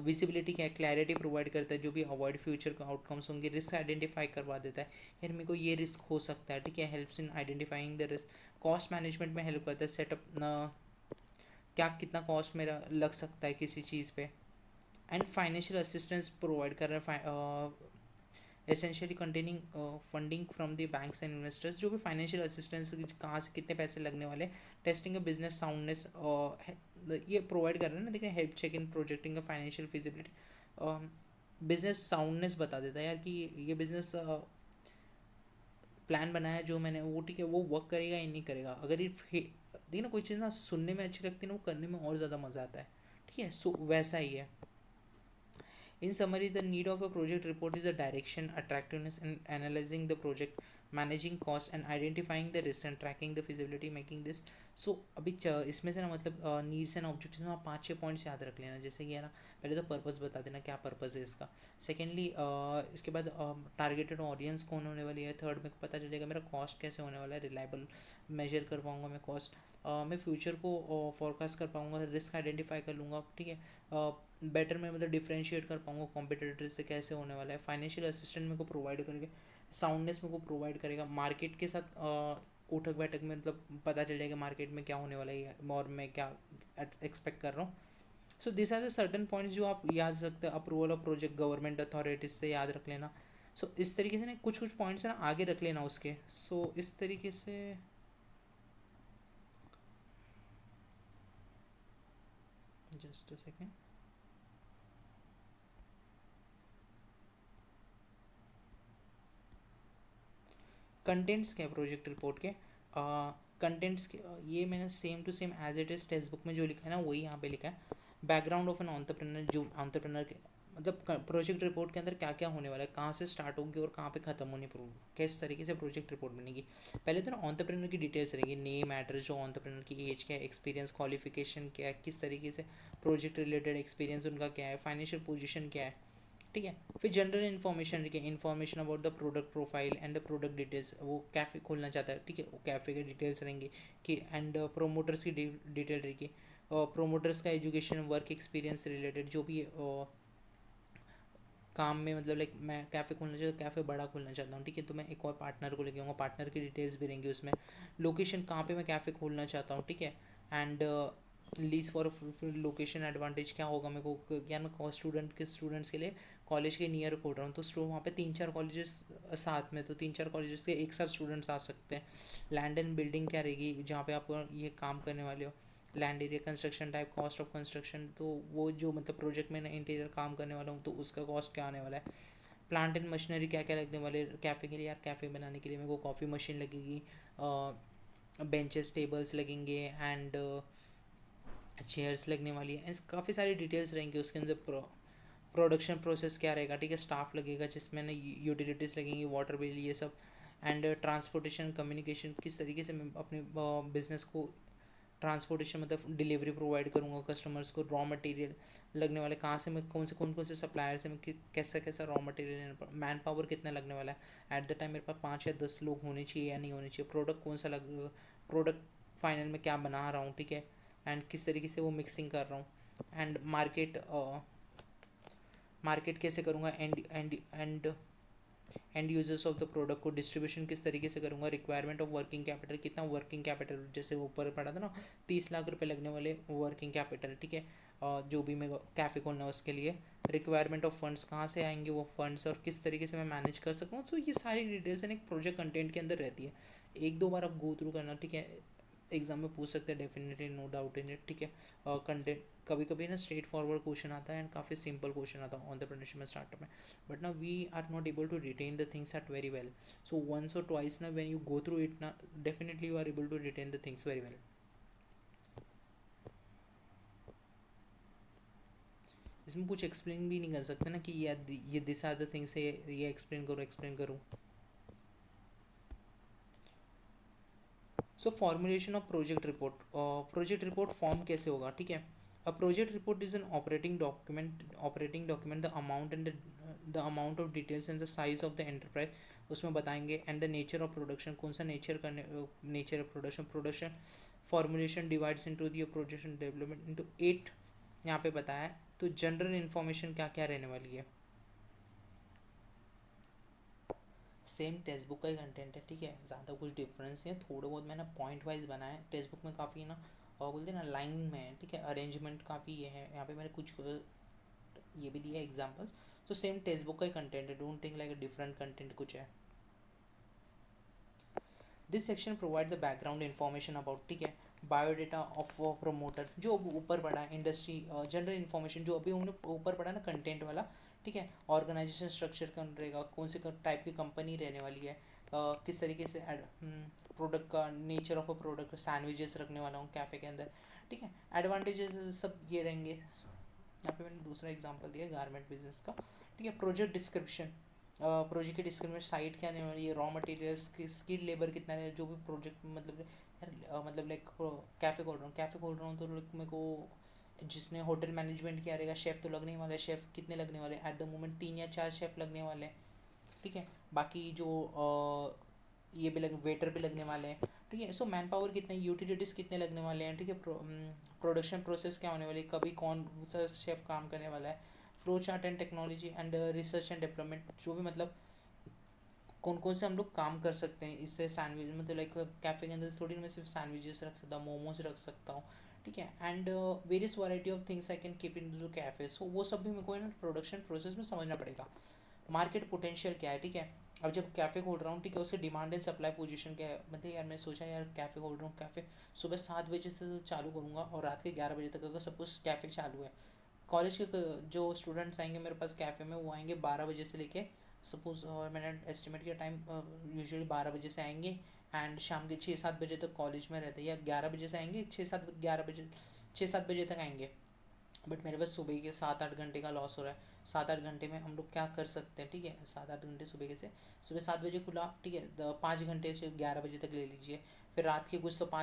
विजिबिलिटी क्या है, क्लैरिटी प्रोवाइड करता है जो भी अवॉइड फ्यूचर आउटकम्स होंगे. रिस्क आइडेंटिफाई करवा देता है, यार मेरे को ये रिस्क हो सकता है, ठीक है. Helps in identifying the risk. Cost management में हेल्प करता है. सेटअप क्या कितना कॉस्ट मेरा लग सकता है किसी चीज़ पे. एंड फाइनेंशियल असिस्टेंस प्रोवाइड कर रहा है, essentially containing funding from the banks and investors. जो भी फाइनेंशियल असिस्टेंस कहाँ से कितने पैसे लगने वाले. टेस्टिंग का बिजनेस साउंडनेस ये प्रोवाइड कर रहे हैं ना. देखिए हेल्प चेक इन प्रोजेक्टिंग का फाइनेंशियल फिजिबिलिटी. बिजनेस साउंडनेस बता देता है यार कि ये बिजनेस प्लान बनाया जो मैंने वो, ठीक है, वो वर्क करेगा या नहीं करेगा. अगर ये देखिए ना कोई चीज़ ना सुनने में अच्छी लगती है ना, वो करने में और ज़्यादा मज़ा आता है, ठीक है. सो वैसा ही है. In summary, the need of a project report is the direction, attractiveness, and analyzing the project, managing cost, and identifying the risks and tracking the feasibility, making this. So अभी इसमें से ना मतलब नीड्स एंड ऑब्जेक्टिव्स में आप 5-6 पॉइंट्स याद रख लेना. जैसे कि है ना, पहले तो पर्पस बता देना क्या पर्पस है इसका. सेकेंडली इसके बाद टारगेटेड ऑडियंस कौन होने वाली है. थर्ड, मेरे को पता चलेगा मेरा कॉस्ट कैसे होने वाला है, रिलायबल मेजर कर पाऊंगा मैं कॉस्ट. मैं फ्यूचर को फोरकास्ट कर पाऊंगा, रिस्क आइडेंटिफाई कर लूँगा, ठीक है. बेटर में मतलब डिफ्रेंशिएट कर पाऊंगा कॉम्पिटिटर से कैसे होने वाला है. फाइनेंशियल असिस्टेंट मेरे को प्रोवाइड करेगा, साउंडनेस मेरे को प्रोवाइड करेगा. मार्केट के साथ उठक बैठक में मतलब पता चल जाएगा मार्केट में क्या होने वाला है और मैं क्या एक्सपेक्ट कर रहा हूँ. So this are the certain points जो आप याद सकते हैं. Approval of project government authorities से याद रख लेना. सो इस तरीके से ना कुछ कुछ पॉइंट्स है ना आगे रख लेना उसके. सो इस तरीके से जस्ट अ सेकेंड. कंटेंट्स क्या है प्रोजेक्ट रिपोर्ट के. कंटेंट्स ये मैंने same to same as it is text book में जो लिखा है ना वही यहाँ पे लिखा है. बैकग्राउंड ऑफ एन एंटरप्रेन्योर, जो एंटरप्रेन्योर के मतलब प्रोजेक्ट रिपोर्ट के अंदर क्या क्या होने वाला है, कहाँ से स्टार्ट होगी और कहाँ पे खत्म होनी, किस तरीके से प्रोजेक्ट रिपोर्ट बनेगी. पहले तो ना एंटरप्रेन्योर की डिटेल्स रहेंगी. नेम, एड्रेस, जो एंटरप्रेन्योर की एज क्या है, एक्सपीरियंस, क्वालिफिकेशन क्या है, किस तरीके से प्रोजेक्ट रिलेटेड एक्सपीरियंस उनका क्या है, फाइनेंशियल पोजीशन क्या है, ठीक है. फिर जनरल इन्फॉर्मेशन, ठीक है, information about the product profile and the product details. वो कैफ़े खोलना चाहता है, ठीक है, वो कैफ़े के डिटेल्स रहेंगे कि. एंड प्रोमोटर्स की डिटेल रहेगी. प्रोमोटर्स का एजुकेशन, वर्क एक्सपीरियंस रिलेटेड जो भी काम में मतलब लाइक मैं कैफ़े खोलना चाहता हूँ, कैफ़े बड़ा खोलना चाहता हूँ, ठीक है, तो मैं एक और पार्टनर को लेके आऊँगा. पार्टनर की डिटेल्स भी रहेंगी उसमें. लोकेशन कहाँ पे मैं कैफ़े खोलना चाहता हूँ, ठीक है. And lease for location advantage क्या होगा मेरे को, क्या मैं स्टूडेंट्स के लिए कॉलेज के नियर खोल रहा हूँ तो वहाँ पे 3-4 कॉलेजेस साथ में, तो 3-4 कॉलेजेस के एक साथ स्टूडेंट्स आ सकते हैं. लैंड एंड बिल्डिंग क्या रहेगी जहाँ पे आप ये काम करने वाले हो. Land area, construction type, cost of construction, तो वो जो मतलब प्रोजेक्ट में ना इंटीरियर काम करने वाला हूँ तो उसका कॉस्ट क्या आने वाला है. प्लांट एंड मशीनरी क्या क्या लगने वाले कैफ़े के लिए. यार कैफ़े बनाने के लिए मेरे को कॉफ़ी मशीन लगेगी, बेंचेस टेबल्स लगेंगे एंड चेयर्स लगने वाली है. काफ़ी सारी डिटेल्स रहेंगी उसके अंदर. प्रोडक्शन प्रोसेस क्या रहेगा, ठीक है, स्टाफ लगेगा जिसमें ना यूटिलिटीज़ लगेंगी, वाटर बिल, ये सब. एंड ट्रांसपोर्टेशन, कम्युनिकेशन, किस तरीके से मैं अपने बिजनेस को ट्रांसपोर्टेशन मतलब डिलीवरी प्रोवाइड करूँगा कस्टमर्स को. रॉ मटेरियल लगने वाले कहाँ से, मैं कौन से सप्लायर से मैं कैसा कैसा रॉ मटेरियल. मैन पावर कितना लगने वाला है एट द टाइम, मेरे पास 5 या 10 लोग होने चाहिए या नहीं होने चाहिए. प्रोडक्ट कौन सा लगेगा, प्रोडक्ट फाइनल में क्या बना रहा हूँ, ठीक है, एंड किस तरीके से वो मिक्सिंग कर रहा हूँ. एंड मार्केट कैसे करूँगा. And users of the product को डिस्ट्रीब्यूशन किस तरीके से करूँगा. रिक्वायरमेंट ऑफ वर्किंग कैपिटल, कितना वर्किंग कैपिटल, जैसे ऊपर पड़ा था ना 30 लाख रुपए लगने वाले वर्किंग कैपिटल, ठीक है, जो भी मैं कैफ़े खोलना है उसके लिए. रिक्वायरमेंट ऑफ फंड्स, कहाँ से आएंगे वो फंड्स और किस तरीके से मैं मैनेज कर सकूँ. सो ये सारी डिटेल्स एक प्रोजेक्ट कंटेंट के अंदर रहती है. एक दो बार आप गो थ्रू करना, ठीक है, एग्जाम में पूछ सकते हैं definitely, no doubt in it, ठीक है. कंटेंट कभी कभी ना स्ट्रेट फॉरवर्ड क्वेश्चन आता है एंड काफ़ी सिंपल क्वेश्चन आता है एंटरप्रेन्योरशिप में स्टार्टअप में. बट ना we are not able to retain the things at very well. So once और ट्वाइस ना when you go through it ना definitely you are able to retain the things very well. इसमें कुछ एक्सप्लेन भी नहीं कर सकते ना कि ये दिस आर द थिंग्स है, ये एक्सप्लेन करूँ. So formulation of project report. Project report form कैसे होगा, ठीक है. A project report is an operating document, the amount and the amount of details and the size of the enterprise उसमें बताएंगे, and the nature of production, कौन सा nature करने nature of production formulation divides into the production development into 8 यहाँ पे बताया है. तो जनरल इन्फॉर्मेशन क्या क्या रहने वाली है, सेम टेक्स्ट बुक का ही कंटेंट है, ठीक है, ज़्यादा कुछ डिफरेंस है, थोड़े बहुत मैंने पॉइंट वाइज बनाया है. टेक्स्ट बुक में काफ़ी ना और बोलते हैं ना लाइन में है, ठीक है, अरेंजमेंट काफ़ी ये है, यहाँ पे मैंने कुछ ये भी दिया एग्जांपल्स. तो सेम टेक्स्ट बुक का ही कंटेंट है, don't think like a different content कुछ है. This section provide the background information about, ठीक है, बायोडाटा ऑफ प्रोमोटर जो ऊपर पड़ा है, इंडस्ट्री जनरल इन्फॉर्मेशन जो अभी हमने ऊपर पड़ा ना कंटेंट वाला, ठीक है, ऑर्गेनाइजेशन स्ट्रक्चर कौन रहेगा, कौन से टाइप की कंपनी रहने वाली है, किस तरीके से प्रोडक्ट का nature of a product, sandwiches रखने वाला हूँ कैफ़े के अंदर, ठीक है, एडवांटेजेस सब ये रहेंगे. यहाँ पे मैंने दूसरा एग्जांपल दिया गारमेंट बिजनेस का, ठीक है. प्रोजेक्ट डिस्क्रिप्शन, प्रोजेक्ट के डिस्क्रिप्शन में साइट क्या रहने वाली है, रॉ मटेरियल्स की स्किल लेबर कितना है, जो भी प्रोजेक्ट मतलब यार मतलब लाइक कैफ़े खोल रहा हूँ तो लाइक मेरे को जिसने होटल मैनेजमेंट किया रहेगा शेफ़ तो लगने वाला है, शेफ़ कितने लगने वाले हैं, एट द मोमेंट 3 या 4 शेफ़ लगने वाले हैं, ठीक है. बाकी जो ये भी वेटर भी लगने वाले हैं, ठीक है. सो मैन पावर कितने, यूटिलिटीज़ कितने लगने वाले हैं, ठीक है. प्रोडक्शन प्रोसेस क्या होने वाली है, कभी कौन सा शेफ काम करने वाला है, flow chart and technology and research and development, जो भी मतलब कौन कौन से हम लोग काम कर सकते हैं इससे, सैंडविच मतलब लाइक कैफ़े के अंदर थोड़ी ना मैं सिर्फ सैंडविचेस रख सकता हूँ, मोमोज रख सकता हूँ, ठीक है, and various variety of things I can keep in to cafe. So वो सब भी मेरे को ना प्रोडक्शन प्रोसेस में समझना पड़ेगा. मार्केट पोटेंशियल क्या है, ठीक है. अब जब कैफ़े खोल रहा हूँ, ठीक है, उसके डिमांड एंड सप्लाई पोजीशन क्या है, मतलब यार मैं सोचा यार कैफ़े खोल रहा हूँ, कैफ़े सुबह 7 बजे से तो चालू करूँगा और रात के 11 बजे तक अगर सपोज कैफ़े चालू है, कॉलेज के जो स्टूडेंट्स आएंगे मेरे पास कैफ़े में वो आएंगे 12 बजे से लेके सपोज, और मैंने एस्टिमेट किया टाइम यूजुअली 12 बजे से आएंगे एंड शाम के 6-7 बजे तक कॉलेज में रहते हैं, या 11 बजे से आएंगे 6-7 11 बजे 6-7 बजे तक आएंगे. बट मेरे पास सुबह के 7-8 घंटे का लॉस हो रहा है. 7-8 घंटे में हम लोग क्या कर सकते हैं, ठीक है, 7-8 घंटे सुबह के से सुबह 7 बजे खुला, ठीक है, 5 घंटे से 11 बजे तक ले लीजिए, फिर रात के कुछ तो 5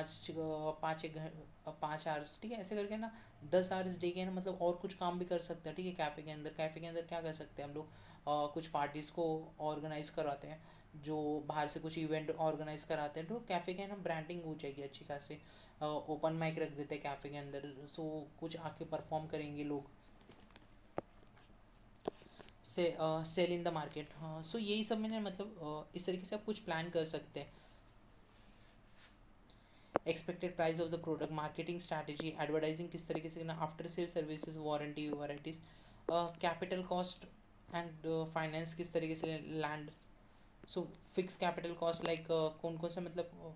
आवर्स, ठीक है, ऐसे करके ना 10 आवर्स डे के ना मतलब और कुछ काम भी कर सकते हैं, ठीक है. कैफ़े के अंदर क्या कर सकते हैं हम लोग, कुछ पार्टीज़ को ऑर्गेनाइज करवाते हैं, जो बाहर से कुछ इवेंट ऑर्गेनाइज कराते हैं, तो कैफ़े के ना ब्रांडिंग हो जाएगी अच्छी खासी. ओपन माइक रख देते हैं कैफ़े के अंदर, सो कुछ आके परफॉर्म करेंगे लोग, से सेल इन द मार्केट. हाँ, सो यही सब मैंने मतलब इस तरीके से आप कुछ प्लान कर सकते हैं. Expected price of the product, marketing strategy, advertising किस तरीके से करना, after sale services, warranty warranties, capital cost and finance किस तरीके से, land. So fix capital cost like कौन कौन सा मतलब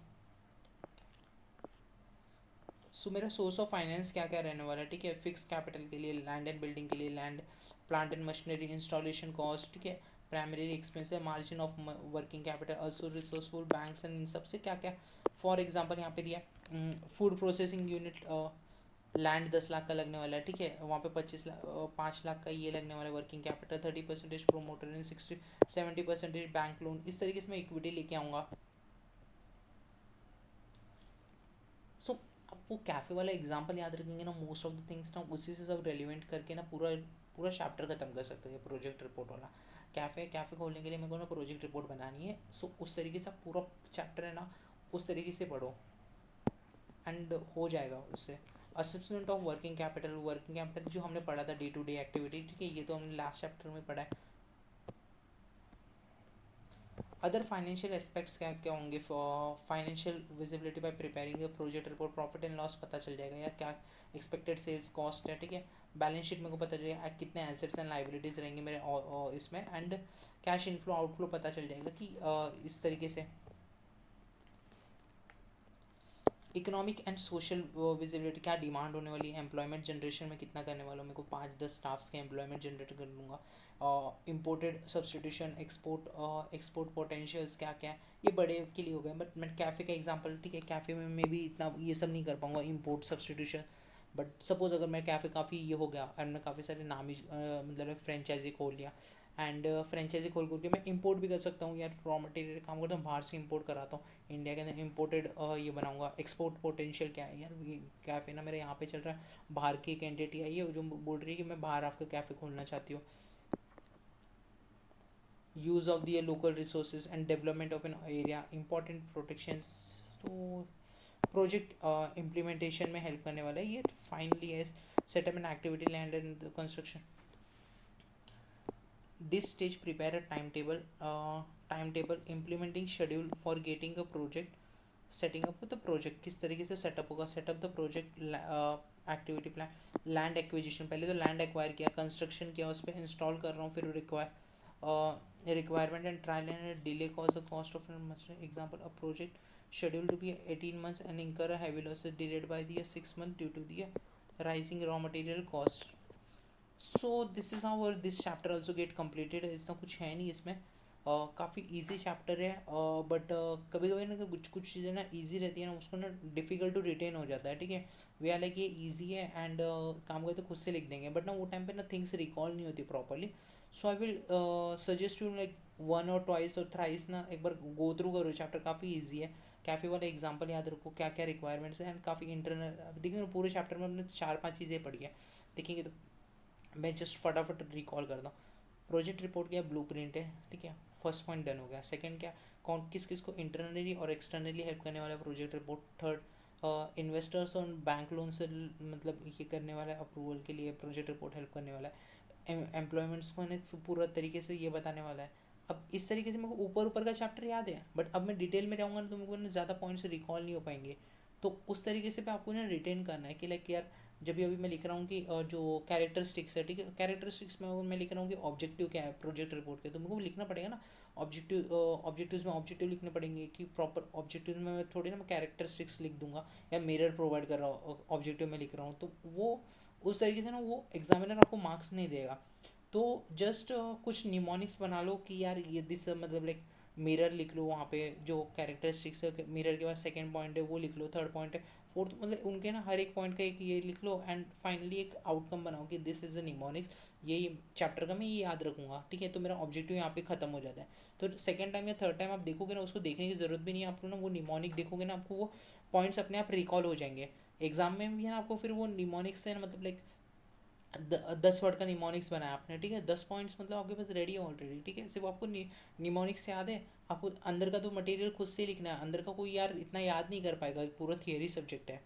सो मेरा सोर्स ऑफ फाइनेंस क्या क्या रहने वाला है, ठीक है. फिक्स कैपिटल के लिए लैंड एंड बिल्डिंग के लिए land, plant and machinery, installation cost, ठीक है, प्राइमरी एक्सपेंस है, margin of working capital, also resourceful banks and in सबसे क्या क्या. फॉर एग्जांपल यहाँ पे दिया food processing unit, land 10 lakh का लगने वाला है, ठीक है, वहाँ पे 25 लाख 5 लाख का ये लगने वाला है working capital, 30% promoter and 70% bank loan. इस तरीके से मैं इक्विटी लेके आऊँगा. सो आप वो कैफ़े वाला एग्जांपल याद रखेंगे ना, मोस्ट ऑफ द थिंग्स ना उसी से सब रेलिवेंट करके ना पूरा पूरा चैप्टर खत्म कर सकते हैं. प्रोजेक्ट रिपोर्ट वाला कैफ़े कैफ़े खोलने के लिए मेरे को ना प्रोजेक्ट रिपोर्ट बनानी है. सो उस तरीके से आप पूरा चैप्टर है ना उस तरीके से पढ़ो एंड हो जाएगा उससे. असेसमेंट ऑफ वर्किंग कैपिटल जो हमने पढ़ा था डे टू डे एक्टिविटी, ठीक है, ये तो हमने लास्ट चैप्टर में पढ़ा है. अदर फाइनेंशियल एस्पेक्ट्स क्या क्या होंगे, financial visibility bye preparing a project report, profit and loss पता चल जाएगा यार, क्या एक्सपेक्टेड सेल्स कॉस्ट है, ठीक है. बैलेंस शीट मेरे को पता चलेगा कितने एसेट्स एंड लाइबिलिटीज़ रहेंगे मेरे इसमें, एंड कैश इनफ्लो आउटफ्लो पता चल जाएगा कि इस तरीके से. इकोनॉमिक एंड सोशल विजिबिलिटी, क्या डिमांड होने वाली है, एम्प्लॉयमेंट जनरेशन में कितना करने वाला हूँ, मेरे को 5-10 स्टाफ्स के एम्प्लॉयमेंट जनरेट कर लूँगा. इम्पोर्टेड सब्सटीट्यूशन, एक्सपोर्ट पोटेंशियल्स क्या क्या है, ये बड़े के लिए हो गए. बट मैं कैफ़े का एग्जांपल, ठीक है, कैफ़े में मैं भी इतना ये सब नहीं कर पाऊँगा इम्पोर्ट सब्सटीट्यूशन. बट सपोज अगर मैं कैफ़े काफ़ी ये हो गया और मैं काफ़ी सारे नामी मतलब फ्रेंचाइजी खोल लिया एंड फ्रेंचाइजी खोल करके मैं इंपोर्ट भी कर सकता हूँ यार, रॉ मटेरियल काम करता हूँ, बाहर से इंपोर्ट कराता हूँ, इंडिया के अंदर इंपोर्टेड ये बनाऊंगा। एक्सपोर्ट पोटेंशियल क्या है यार, ये कैफ़े ना मेरे यहाँ पे चल रहा है, बाहर की एक एंटिटी आई है जो बोल रही है कि मैं बाहर आपका कैफ़े खोलना चाहती हूँ। Use of the local resources and development of an area, important protections. तो प्रोजेक्ट इम्प्लीमेंटेशन में हेल्प करने वाला है ये। Finally as setup an activity land and construction, this stage prepare a timetable implementing schedule for getting a project, setting up the project किस तरीके से सेटअप होगा, setup the project, activity plan, land acquisition, पहले तो लैंड एक्वायर किया, कंस्ट्रक्शन किया, उस पर इंस्टॉल कर रहा हूँ, फिर requirement and trial and delay cause the cost of example a project scheduled to be 18 months and incur a heavy losses delayed by the 6 months due to the rising raw material cost. So this is how this chapter also get completed. इतना कुछ है नहीं इसमें, काफ़ी इजी चैप्टर है, बट कभी कभी ना कुछ कुछ चीज़ें ना इजी रहती है ना, उसको ना डिफ़िकल्ट टू रिटेन हो जाता है, ठीक है। वी आर लाइक ये इजी है एंड काम करते खुद से लिख देंगे, बट ना वो टाइम पे ना थिंग्स रिकॉल नहीं होती properly. So I will suggest you like one और ट्वाइस और थ्राइस ना एक बार गो थ्रू करो चैप्टर, काफ़ी ईजी है। कैफ़े वाला एग्जाम्पल याद रखो, क्या क्या रिक्वायरमेंट्स है, एंड काफ़ी इंटरनल देखेंगे पूरे चैप्टर में हमने 4-5 चीज़ें पढ़ी है, देखेंगे तो मैं जस्ट फटाफट रिकॉल करता हूँ। प्रोजेक्ट रिपोर्ट क्या, ब्लू प्रिंट है, ठीक है, फर्स्ट पॉइंट डन हो गया। सेकंड क्या, कौन किस किस को इंटरनली और एक्सटर्नली हेल्प करने वाला है प्रोजेक्ट रिपोर्ट। थर्ड, इन्वेस्टर्स और बैंक लोन से मतलब ये करने वाला है, अप्रूवल के लिए प्रोजेक्ट रिपोर्ट हेल्प करने वाला है। एम्प्लॉयमेंट्स को पूरा तरीके से ये बताने वाला है। अब इस तरीके से मेरे को ऊपर ऊपर का चैप्टर याद है, बट अब मैं डिटेल में जाऊँगा ना तो मेरे को ना ज़्यादा पॉइंट्स रिकॉल नहीं हो पाएंगे। तो उस तरीके से आपको ना रिटेन करना है कि लाइक यार जब भी अभी मैं लिख रहा हूँ कि जो कैरेक्टरिस्टिक्स है, ठीक है, कैरेक्टरिस्टिक्स में मैं लिख रहा हूँ कि ऑब्जेक्टिव क्या है प्रोजेक्ट रिपोर्ट के, तो मेरे को लिखना पड़ेगा ना ऑब्जेक्टिव्स में ऑब्जेक्टिव लिखने पड़ेंगे कि प्रॉपर ऑब्जेक्टिव में मैं थोड़ी ना मैं कैरेक्टरिस्टिक्स लिख दूंगा या मिरर प्रोवाइड कर रहा हूँ ऑब्जेक्टिव में लिख रहा हूँ, तो वो उस तरीके से ना वो एग्जामिनर आपको मार्क्स नहीं देगा। तो जस्ट कुछ निमोनिक्स बना लो कि यार ये दिस मतलब लाइक मिरर लिख लो, वहाँ पे जो कैरेक्टरिस्टिक्स है मिरर के बाद सेकंड पॉइंट है वो लिख लो, थर्ड पॉइंट है, फोर्थ, मतलब उनके ना हर एक पॉइंट का एक ये लिख लो, एंड फाइनली एक आउटकम बनाओ कि दिस इज द निमोनिक्स, यही चैप्टर का मैं ये याद रखूंगा, ठीक है। तो मेरा ऑब्जेक्टिव यहाँ पे खत्म हो जाता है। तो सेकंड टाइम या थर्ड टाइम आप देखोगे ना, उसको देखने की जरूरत भी नहीं है आपको ना, वो निमोनिक देखोगे ना आपको वो पॉइंट्स अपने आप रिकॉल हो जाएंगे। एग्जाम में भी है ना आपको फिर वो निमोनिक्स से ना मतलब लाइक 10 वर्ड का निमोनिक्स बनाया आपने, ठीक है, 10 पॉइंट्स मतलब आपके पास रेडी है ऑलरेडी, ठीक है। सिर्फ आपको निमोनिक्स याद है, आपको अंदर का तो मटेरियल खुद से लिखना है, अंदर का कोई यार इतना याद नहीं कर पाएगा, पूरा थियरी सब्जेक्ट है।